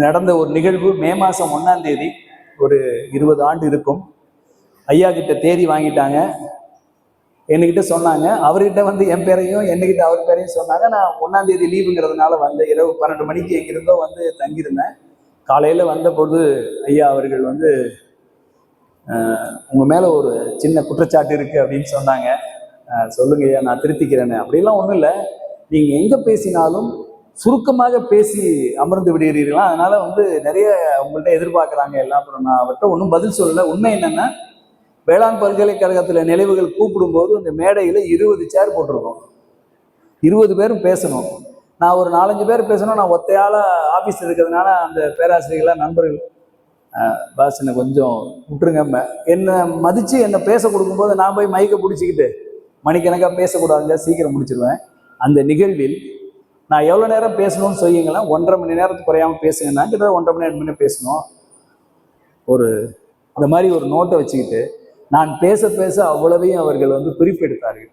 நடந்த ஒரு நிகழ்வு மே மாதம் 1ஆம் தேதி, ஒரு 20 ஆண்டு இருக்கும். ஐயா கிட்ட தேதி வாங்கிட்டாங்க. என்கிட்ட சொன்னாங்க, அவர்கிட்ட வந்து என் பேரையும் என்னகிட்ட அவர் பேரையும் சொன்னாங்க. நான் 1ஆம் தேதி லீவுங்கிறதுனால வந்து இரவு 12 மணிக்கு எங்கிருந்தோ வந்து தங்கியிருந்தேன். காலையில் வந்த பொழுது ஐயா அவர்கள் வந்து உங்கள் மேலே ஒரு சின்ன குற்றச்சாட்டு இருக்குது அப்படின்னு சொன்னாங்க. சொல்லுங்க ஐயா, நான் திருத்திக்கிறேன்னு. அப்படிலாம் ஒன்றும் இல்லை, நீங்கள் எங்கே பேசினாலும் சுருக்கமாக பேசி அமர்ந்து விடுகிறீர்களா, அதனால வந்து நிறைய உங்கள்கிட்ட எதிர்பார்க்குறாங்க எல்லாம். அப்புறம் நான் அவர்கிட்ட ஒன்றும் பதில் சொல்லலை. உண்மை என்னென்னா, வேளாண் பல்கலைக்கழகத்தில் நினைவுகள் கூப்பிடும்போது அந்த மேடையில் 20 சேர் போட்டிருக்கோம். 20 பேரும் பேசணும். நான் ஒரு 4-5 பேர் பேசணும். நான் ஒத்தையால் ஆஃபீஸ் இருக்கிறதுனால அந்த பேராசிரியர்களாக நண்பர்கள் பாஸ் என்னை கொஞ்சம் விட்டுருங்க, என்னை மதித்து என்னை பேச கொடுக்கும்போது நான் போய் மைக்கை பிடிச்சிக்கிட்டு மணிக்கணக்காக பேசக்கூடாதுங்க, சீக்கிரம் முடிச்சிடுவேன். அந்த நிகழ்வில் நான் எவ்வளோ நேரம் பேசணும்னு சொல்லிங்களேன், 1.5 மணி நேரத்துக்கு குறையாமல் பேசுங்கன்னா கிட்ட 1.5 மணி 2 மணி பேசணும். ஒரு இந்த மாதிரி ஒரு நோட்டை வச்சுக்கிட்டு நான் பேச பேச அவ்வளவையும் அவர்கள் வந்து குறிப்பெடுத்தார்கள்.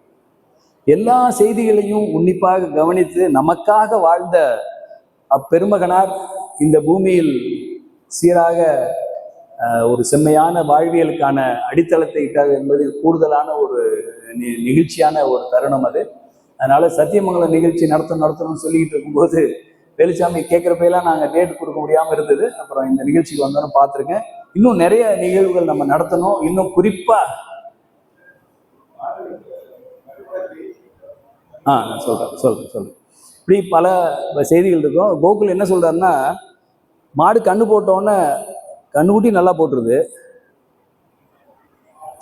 எல்லா செய்திகளையும் உன்னிப்பாக கவனித்து நமக்காக வாழ்ந்த அப்பெருமகனார் இந்த பூமியில் சீராக ஒரு செம்மையான வாழ்வியலுக்கான அடித்தளத்தை இட்டார் என்பது கூடுதலான ஒரு நிகழ்ச்சியான ஒரு தருணம் அது. அதனால சத்தியமங்கலம் நிகழ்ச்சி நடத்தணும்னு சொல்லிக்கிட்டு இருக்கும்போது வேலுசாமி கேட்குறப்பெல்லாம் நாங்கள் டேட் கொடுக்க முடியாமல் இருந்தது. அப்புறம் இந்த நிகழ்ச்சிக்கு வந்தோன்னு பார்த்துருக்கேன். இன்னும் நிறைய நிகழ்வுகள் நம்ம நடத்தணும். இன்னும் குறிப்பா நான் சொல்றேன். இப்படி பல செய்திகள் இருக்கும். கோகுல் என்ன சொல்றாருன்னா, மாடு கண்ணு போட்டோன்னே கண்ணுக்குட்டி நல்லா போட்டுருது,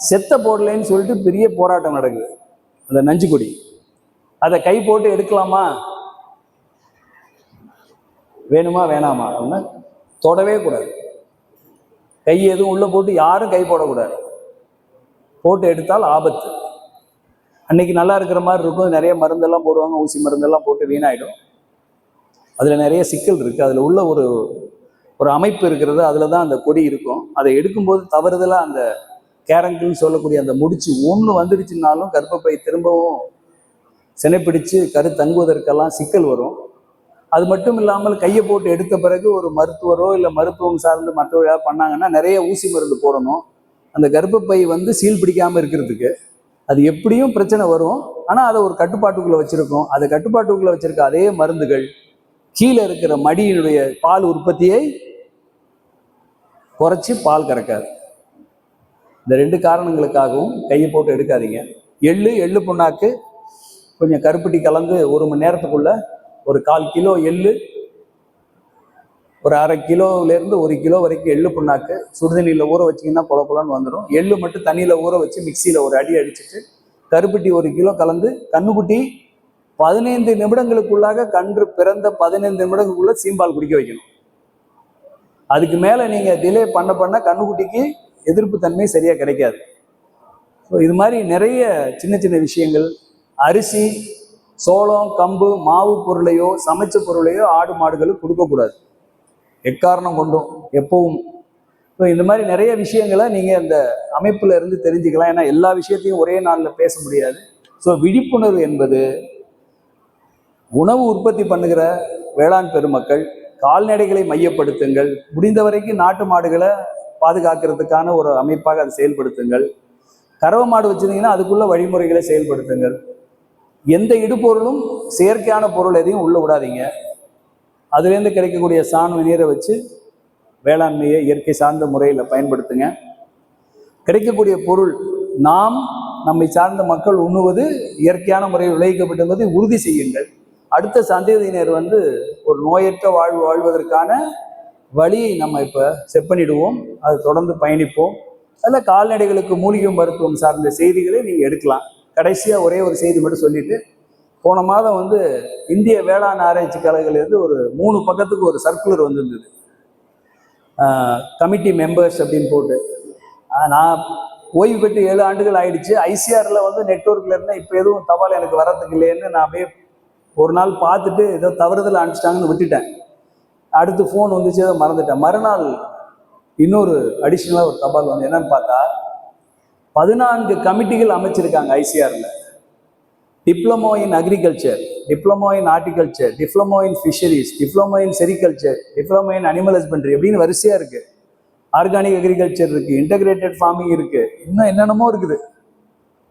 செத்த போடலைன்னு சொல்லிட்டு பெரிய போராட்டம் நடக்குது. அந்த நஞ்சு கொடி அதை கை போட்டு எடுக்கலாமா வேணுமா வேணாமா அப்படின்னா தொடவே கூடாது. கை எதுவும் உள்ள போட்டு யாரும் கை போடக்கூடாது. போட்டு எடுத்தால் ஆபத்து. அன்னைக்கு நல்லா இருக்கிற மாதிரி இருக்கும், நிறைய மருந்தெல்லாம் போடுவாங்க, ஊசி மருந்தெல்லாம் போட்டு வீணாயிடும். அதில் நிறைய சிக்கல் இருக்குது. அதில் உள்ள ஒரு அமைப்பு இருக்கிறது, அதில் தான் அந்த கொடி இருக்கும். அதை எடுக்கும்போது தவறுதலாக அந்த கேரங்கிள்னு சொல்லக்கூடிய அந்த முடிச்சு ஒன்று வந்துடுச்சுனாலும் கர்ப்பப்பை திரும்பவும் சினைப்பிடிச்சு கரு தங்குவதற்கெல்லாம் சிக்கல் வரும். அது மட்டும் இல்லாமல் கையை போட்டு எடுத்த பிறகு ஒரு மருத்துவரோ இல்லை மருத்துவம் சார்ந்து மற்றவர்களாக பண்ணாங்கன்னா நிறைய ஊசி மருந்து போடணும். அந்த கர்ப்பப்பை வந்து சீல் பிடிக்காமல் இருக்கிறதுக்கு அது எப்படியும் பிரச்சனை வரும். ஆனால் அதை ஒரு கட்டுப்பாட்டுக்குள்ளே வச்சுருக்கோம். அதை கட்டுப்பாட்டுக்குள்ளே வச்சுருக்க அதே மருந்துகள் கீழே இருக்கிற மடியினுடைய பால் உற்பத்தியை குறைச்சி பால் கறக்காது. இந்த 2 காரணங்களுக்காகவும் கையை போட்டு எடுக்காதீங்க. எள்ளு புண்ணாக்கு கொஞ்சம் கருப்பட்டி கலந்து 1 மணி நேரத்துக்குள்ள ஒரு 1/4 கிலோ எள்ளு, ஒரு 1/2 கிலோலேருந்து 1 கிலோ வரைக்கும் எள்ளு புண்ணாக்கு சுடுதண்ணியில் ஊற வச்சிங்கன்னா குழப்பலான்னு வந்துடும். எள்ளு மட்டும் தண்ணியில் ஊற வச்சு மிக்சியில் ஒரு அடி அடிச்சுட்டு கருப்பட்டி 1 கிலோ கலந்து கண்ணுக்குட்டி 15 நிமிடங்களுக்குள்ளாக கன்று பிறந்த 15 நிமிடங்களுக்குள்ள சீம்பால் குடிக்க வைக்கணும். அதுக்கு மேலே நீங்கள் டிலே பண்ண கண்ணுக்குட்டிக்கு எதிர்ப்பு தன்மை சரியாக கிடைக்காது. ஸோ இது மாதிரி நிறைய சின்ன சின்ன விஷயங்கள், அரிசி, சோளம், கம்பு, மாவு பொருளையோ சமைச்ச பொருளையோ ஆடு மாடுகளுக்கு கொடுக்கக்கூடாது எக்காரணம் கொண்டும் எப்பவும். ஸோ இந்த மாதிரி நிறைய விஷயங்களை நீங்கள் இந்த அமைப்பில் இருந்து தெரிஞ்சுக்கலாம். ஏன்னா எல்லா விஷயத்தையும் ஒரே நாளில் பேச முடியாது. ஸோ விழிப்புணர்வு என்பது உணவு உற்பத்தி பண்ணுகிற வேளாண் பெருமக்கள் கால்நடைகளை மையப்படுத்துங்கள், முடிந்த வரைக்கும் நாட்டு மாடுகளை பாதுகாக்கிறதுக்கான ஒரு அமைப்பாக அதை செயல்படுத்துங்கள். கறவை மாடு வச்சிருந்தீங்கன்னா அதுக்குள்ள வழிமுறைகளை செயல்படுத்துங்கள். எந்த இடுபொருளும் செயற்கையான பொருள் எதையும் உள்ள விடாதீங்க. அதுலேருந்து கிடைக்கக்கூடிய சாண நீரை வச்சு வேளாண்மையை இயற்கை சார்ந்த முறையில் பயன்படுத்துங்க. கிடைக்கக்கூடிய பொருள் நம்மை சார்ந்த மக்கள் உண்ணுவது இயற்கையான முறையில் விளைவிக்கப்பட்டதை உறுதி செய்யுங்கள். அடுத்த சந்ததியினர் ஒரு நோயற்ற வாழ்வு வாழ்வதற்கான வழியை நம்ம இப்போ செட் பண்ணிடுவோம். அதை தொடர்ந்து பயணிப்போம். அதில் கால்நடைகளுக்கு மூலிகை மருத்துவம் சார்ந்த செய்திகளை நீங்கள் எடுக்கலாம். கடைசியாக ஒரே ஒரு செய்தி மட்டும் சொல்லிட்டு, போன மாதம் இந்திய வேளாண் ஆராய்ச்சி கழகத்திலிருந்து ஒரு 3 பக்கத்துக்கு ஒரு சர்க்குலர் வந்திருந்தது. கமிட்டி மெம்பர்ஸ் அப்படின்னு போட்டு. நான் ஓய்வு பெற்று 7 ஆண்டுகள் ஆயிடுச்சு. ஐசிஆரில் நெட்வொர்க்கில் இருந்தேன். இப்போ எதுவும் தபால் எனக்கு வரத்துக்கு இல்லைன்னு நான் அப்படியே ஒரு நாள் பார்த்துட்டு ஏதோ தவறுதல் அனுப்பிச்சிட்டாங்கன்னு விட்டுட்டேன். அடுத்து ஃபோன் வந்துச்சு, ஏதோ மறந்துட்டேன். மறுநாள் இன்னொரு அடிஷ்னலாக ஒரு தபால் என்னன்னு பார்த்தா 14 கமிட்டிகள் அமைச்சிருக்காங்க ஐசிஆரில். Diploma in agriculture, diploma in horticulture, diploma in fisheries, diploma in sericulture, diploma in animal husbandry அப்படின்னு வரிசையாக இருக்குது. ஆர்கானிக் அக்ரிகல்ச்சர் இருக்குது, இன்டகிரேட்டட் ஃபார்மிங் இருக்குது, இன்னும் என்னென்னமோ இருக்குது.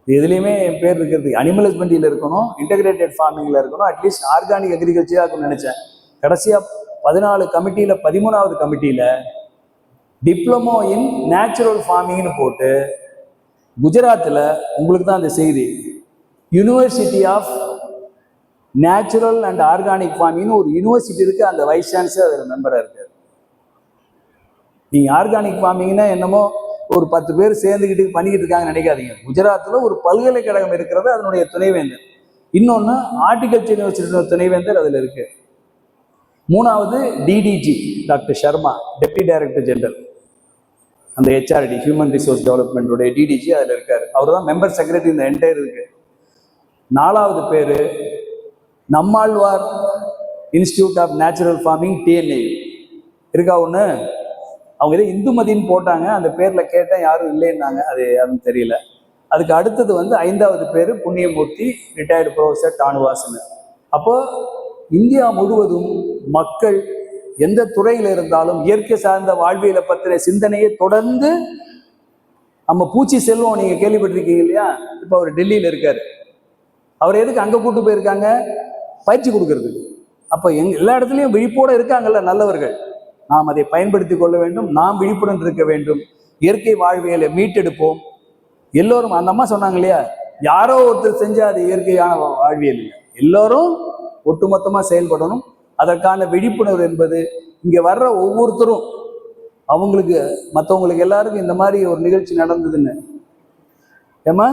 எதுலேயுமே என் பேர் இருக்கிறது. அனிமல் ஹஸ்பண்ட்ரியில் இருக்கணும், இன்டகிரேட்டட் ஃபார்மிங்கில் இருக்கணும், அட்லீஸ்ட் ஆர்கானிக் அக்ரிகல்ச்சராக இருக்கும்னு நினச்சேன். கடைசியாக 14 கமிட்டியில் 13வது கமிட்டியில் டிப்ளமோ இன் நேச்சுரல் ஃபார்மிங்னு போட்டு குஜராத்தில், உங்களுக்கு தான் அந்த செய்தி, university of natural and organic ஃபார்மிங்னு ஒரு யூனிவர்சிட்டி இருக்குது. அந்த வைஸ் சான்சலர் அதில் மெம்பராக இருக்கார். நீங்கள் ஆர்கானிக் ஃபார்மிங்னா என்னமோ ஒரு 10 பேர் சேர்ந்துக்கிட்டு பண்ணிக்கிட்டு இருக்காங்கன்னு நினைக்காதீங்க. குஜராத்தில் ஒரு பல்கலைக்கழகம் இருக்கிறது, அதனுடைய துணைவேந்தர். இன்னொன்று ஹார்டிகல்ச்சர் யூனிவர்சிட்டியோட துணைவேந்தர் அதில் இருக்கு. 3வது DDG doctor Sharma, deputy director general, அந்த ஹெச்ஆர்டி ஹியூமன் ரிசோர்ஸ் டெவலப்மெண்ட்டுடைய டிடிஜி அதில் இருக்கார். அவர் தான் மெம்பர் செக்ரட்டரி இந்த என்டையர் இருக்கு. 4வது பேர் Nammalvar institute of natural farming, டிஎன்ஏ இருக்கா ஒன்று. அவங்க ஏதோ இந்துமதின்னு போட்டாங்க, அந்த பேரில் கேட்டால் யாரும் இல்லைன்னாங்க, அது யாரும் தெரியல. அதுக்கு அடுத்தது 5வது பேர் புண்ணியமூர்த்தி, ரிட்டையர்டு ப்ரொஃபஸர் டானுவாசன். அப்போ இந்தியா முழுவதும் மக்கள் எந்த துறையில் இருந்தாலும் இயற்கை சார்ந்த வாழ்வியலை பற்றின சிந்தனையை தொடர்ந்து நம்ம பூச்சி செல்வம் நீங்கள் கேள்விப்பட்டிருக்கீங்க இல்லையா? இப்போ அவர் டெல்லியில் இருக்கார். அவர் எதுக்கு அங்கே கூட்டு போயிருக்காங்க? பயிற்சி கொடுக்கறதுக்கு. அப்போ எல்லா இடத்துலையும் விழிப்போடு இருக்காங்கல்ல நல்லவர்கள். நாம் அதை பயன்படுத்தி கொள்ள வேண்டும். நாம் விழிப்புடன் இருக்க வேண்டும். இயற்கை வாழ்வியலை மீட்டெடுப்போம். எல்லோரும், அந்த அம்மா சொன்னாங்க இல்லையா, யாரோ ஒருத்தர் செஞ்சா அது இயற்கையான வாழ்வியல் இல்லை, எல்லோரும் ஒட்டுமொத்தமாக செயல்படணும். அதற்கான விழிப்புணர்வு என்பது இங்கே வர்ற ஒவ்வொருத்தரும் அவங்களுக்கு, மற்றவங்களுக்கு எல்லாருக்கும் இந்த மாதிரி ஒரு நிகழ்ச்சி நடந்ததுன்னு ஏமா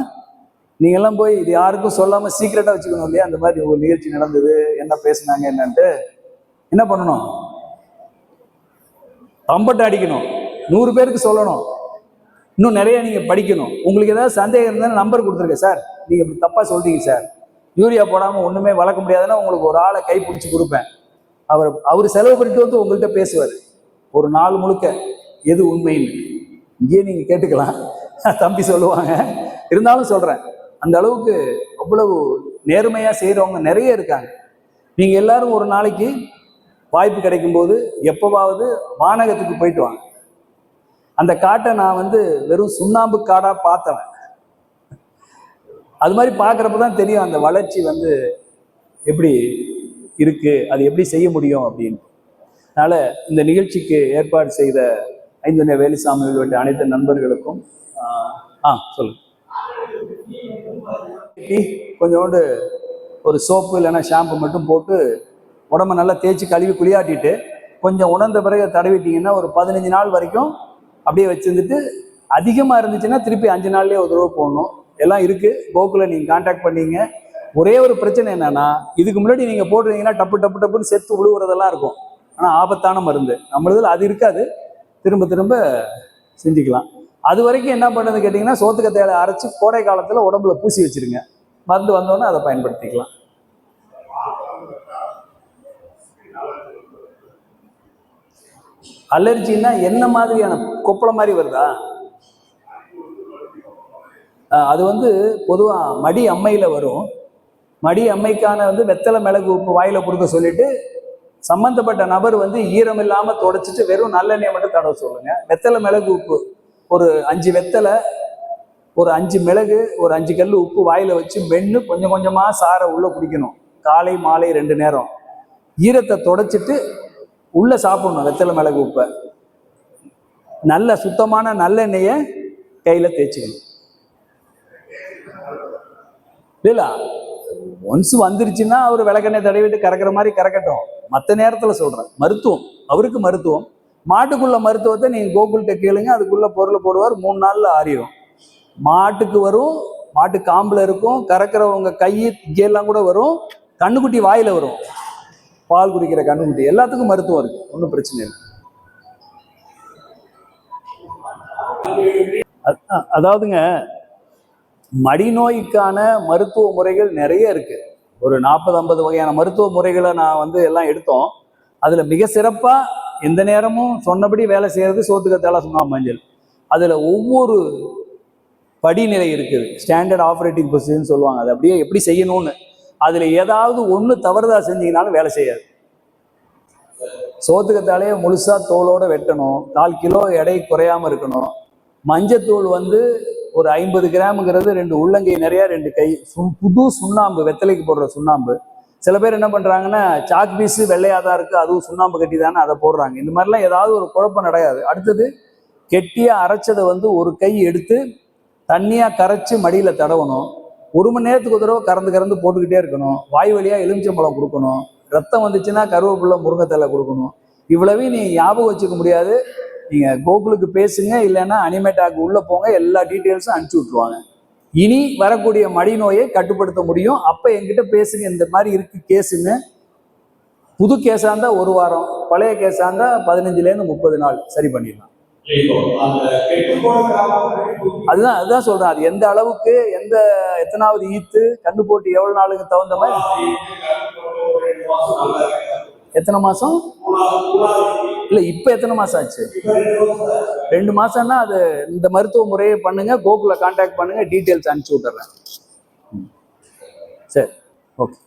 நீங்கள்லாம் போய் இது யாருக்கும் சொல்லாமல் சீக்கிரட்டாக வச்சுக்கணும் இல்லையா? அந்த மாதிரி ஒரு நிகழ்ச்சி நடந்தது, என்ன பேசுனாங்க என்னன்ட்டு என்ன பண்ணணும்? தம்பட்டை அடிக்கணும், 100 பேருக்கு சொல்லணும், இன்னும் நிறைய நீங்கள் படிக்கணும். உங்களுக்கு ஏதாவது சந்தேகம் இருந்தாலும் நம்பர் கொடுத்துருக்கேன் சார், நீங்கள் இப்படி தப்பாக சொல்றீங்க சார், யூரியா போடாமல் ஒன்றுமே வளர்க்க முடியாதுன்னா உங்களுக்கு ஒரு ஆளை கை பிடிச்சி கொடுப்பேன். அவர் செலவு பண்ணிட்டு உங்கள்கிட்ட பேசுவார் ஒரு நாள் முழுக்க எது உண்மைன்னு. இங்கேயே நீங்கள் கேட்டுக்கலாம், தம்பி சொல்லுவாங்க. இருந்தாலும் சொல்கிறேன், அந்த அளவுக்கு அவ்வளவு நேர்மையாக செய்கிறவங்க நிறைய இருக்காங்க. நீங்கள் எல்லாரும் ஒரு நாளைக்கு வாய்ப்பு கிடைக்கும்போது எப்போவாவது வானகத்துக்கு போயிட்டு வாங்க. அந்த காட்டை நான் வெறும் சுண்ணாம்பு காடாக பார்த்தவன். அது மாதிரி பார்க்குறப்ப தான் தெரியும் அந்த வளர்ச்சி எப்படி இருக்குது, அது எப்படி செய்ய முடியும் அப்படின்னு. அதனால் இந்த நிகழ்ச்சிக்கு ஏற்பாடு செய்த ஐந்தனை வேலுசாமி உள்ளிட்ட அனைத்து நண்பர்களுக்கும் சொல்லுங்க. கொஞ்சோண்டு ஒரு சோப்பு இல்லைன்னா ஷாம்பு மட்டும் போட்டு உடம்ப நல்லா தேய்ச்சி கழுவி குளியாட்டிட்டு கொஞ்சம் உணர்ந்த பிறகு தடவிட்டிங்கன்னா ஒரு 15 நாள் வரைக்கும் அப்படியே வச்சுருந்துட்டு அதிகமாக இருந்துச்சுன்னா திருப்பி 5 நாள்லேயே ஒரு தடவை போடணும். எல்லாம் இருக்குது, கோகுலை நீங்கள் கான்டாக்ட் பண்ணீங்க. ஒரே ஒரு பிரச்சனை என்னன்னா, இதுக்கு முன்னாடி நீங்கள் போடுறீங்கன்னா டப்பு டப்பு டப்புன்னு செத்து விழுவுறதெல்லாம் இருக்கும். ஆனால் ஆபத்தான மருந்து நம்மளதில் அது இருக்காது. திரும்ப திரும்ப செஞ்சுக்கலாம். அது வரைக்கும் என்ன பண்ணுறது கேட்டிங்கன்னா, சோத்துக்கத்தையில அரைச்சி கோடை காலத்தில் உடம்புல பூசி வச்சுருங்க. மருந்து வந்தோடனே அதை பயன்படுத்திக்கலாம். அலர்ஜின்னா என்ன மாதிரியான கொப்பளம் மாதிரி வருதா? அது வந்து பொதுவாக மடி அம்மையில் வரும். மடி அம்மைக்கான வந்து வெத்தலை மிளகு உப்பு வாயில கொடுக்க சொல்லிட்டு சம்பந்தப்பட்ட நபர் வந்து ஈரம் இல்லாமல் தொடச்சிட்டு வெறும் நல்லெண்ணெய் மட்டும் தடவை சொல்லுங்க. வெத்தலை மிளகு உப்பு ஒரு 5 வெத்தலை, ஒரு 5 மிளகு, ஒரு 5 கல் உப்பு வாயில வச்சு மென்று கொஞ்சம் கொஞ்சமாக சாரை உள்ள குடிக்கணும். காலை மாலை 2 நேரம் ஈரத்தை தொடச்சிட்டு உள்ள சாப்பிடணும். வெத்தலை மிளகு உப்பை நல்ல சுத்தமான நல்லெண்ணெயை கையில தேய்ச்சிக்கணும். இல்ல ஒன்ஸ் வந்துருச்சுன்னா அவர் விளக்கெண்ணெய் தடவிட்டு கறக்கிற மாதிரி கறக்கட்டும். மற்ற நேரத்தில் சொல்றேன், மருத்துவம் அவருக்கு மருத்துவம். மாட்டுக்குள்ள மருத்துவத்தை நீங்க கோகுல்கிட்ட கேளுங்க, அதுக்குள்ள பொருள் போடுவார். 3 நாள்ல ஆறிடும். மாட்டுக்கு வரும், மாட்டு காம்புல இருக்கும், கறக்கிறவங்க கை எல்லாம் கூட வரும், கண்ணுக்குட்டி வாயில வரும், பால் குடிக்கிற கண்ணுக்குட்டி, எல்லாத்துக்கும் மருத்துவம் இருக்கு, ஒன்றும் பிரச்சனை இல்லை. அதாவதுங்க மடிநோய்க்கான மருத்துவ முறைகள் நிறைய இருக்கு. ஒரு 40-50 வகையான மருத்துவ முறைகளை நான் வந்து எல்லாம் எடுத்தோம். அதுல மிக சிறப்பா எந்த நேரமும் சொன்னபடி வேலை செய்யறது சோத்துக்கத்தாழை சுண்ணாம்பு மஞ்சள். அதுல ஒவ்வொரு படிநிலை இருக்குது. ஸ்டாண்டர்ட் ஆப்ரேட்டிங் ப்ரொசீஜர்னு சொல்லுவாங்க. அது அப்படியே எப்படி செய்யணும்னு. அதுல ஏதாவது ஒன்று தவறுதா செஞ்சீங்கனாலும் வேலை செய்யாது. சோத்துக்கத்தாழையை முழுசா தோலோட வெட்டணும். 1/4 கிலோ எடை குறையாம இருக்கணும். மஞ்சத்தூள் வந்து ஒரு 50 கிராமுங்கிறது 2 உள்ளங்கை நிறைய, 2 கை. புது சுண்ணாம்பு, வெத்தலைக்கு போடுற சுண்ணாம்பு. சில பேர் என்ன பண்றாங்கன்னா, சாக் பீஸு வெள்ளையாதான் இருக்கு, அதுவும் சுண்ணாம்பு கட்டி தானே அதை போடுறாங்க. இந்த மாதிரிலாம் ஏதாவது ஒரு குழப்பம் கிடையாது. அடுத்தது கெட்டியா அரைச்சதை வந்து ஒரு கை எடுத்து தண்ணியா கரைச்சி மடியில தடவணும். 1 மணி நேரத்துக்கு ஒரு தடவை கறந்து போட்டுக்கிட்டே இருக்கணும். வாய் வழியா எலுமிச்சம்பழம் கொடுக்கணும். ரத்தம் வந்துச்சுன்னா கருவேப்பிலை முருங்கைத்தலை கொடுக்கணும். இவ்வளவையும் நீ ஞாபகம் வச்சுக்க முடியாது. நீங்க கோகுலுக்கு பேசுங்க, இல்லைன்னா அனிமேட்டாக்கு உள்ள போங்க, எல்லா டீட்டெயில்ஸும் அனுப்பிச்சு விட்டுருவாங்க. இனி வரக்கூடிய மடி நோயை கட்டுப்படுத்த முடியும். அப்ப என்கிட்ட பேசுங்க, இந்த மாதிரி இருக்கு கேஸுன்னு. புது கேஸா இருந்தா 1 வாரம், பழைய கேஸா இருந்தா 15லேருந்து 30 நாள் சரி பண்ணிடலாம். அதுதான் சொல்றேன். அது எந்த அளவுக்கு, எத்தனாவது ஈத்து, கண்ணு போட்டு எவ்வளவு நாளுக்கு தகுந்த மாதிரி. எத்தனை மாசம் இல்ல, இப்ப எத்தனை மாசம் ஆச்சு? 2 மாசம்னா அது இந்த மருத்துவ முறையை பண்ணுங்க. கோகுல கான்டாக்ட் பண்ணுங்க, டீட்டெயில்ஸ் அனுப்பிச்சு விட்டுறேன். சரி, ஓகே.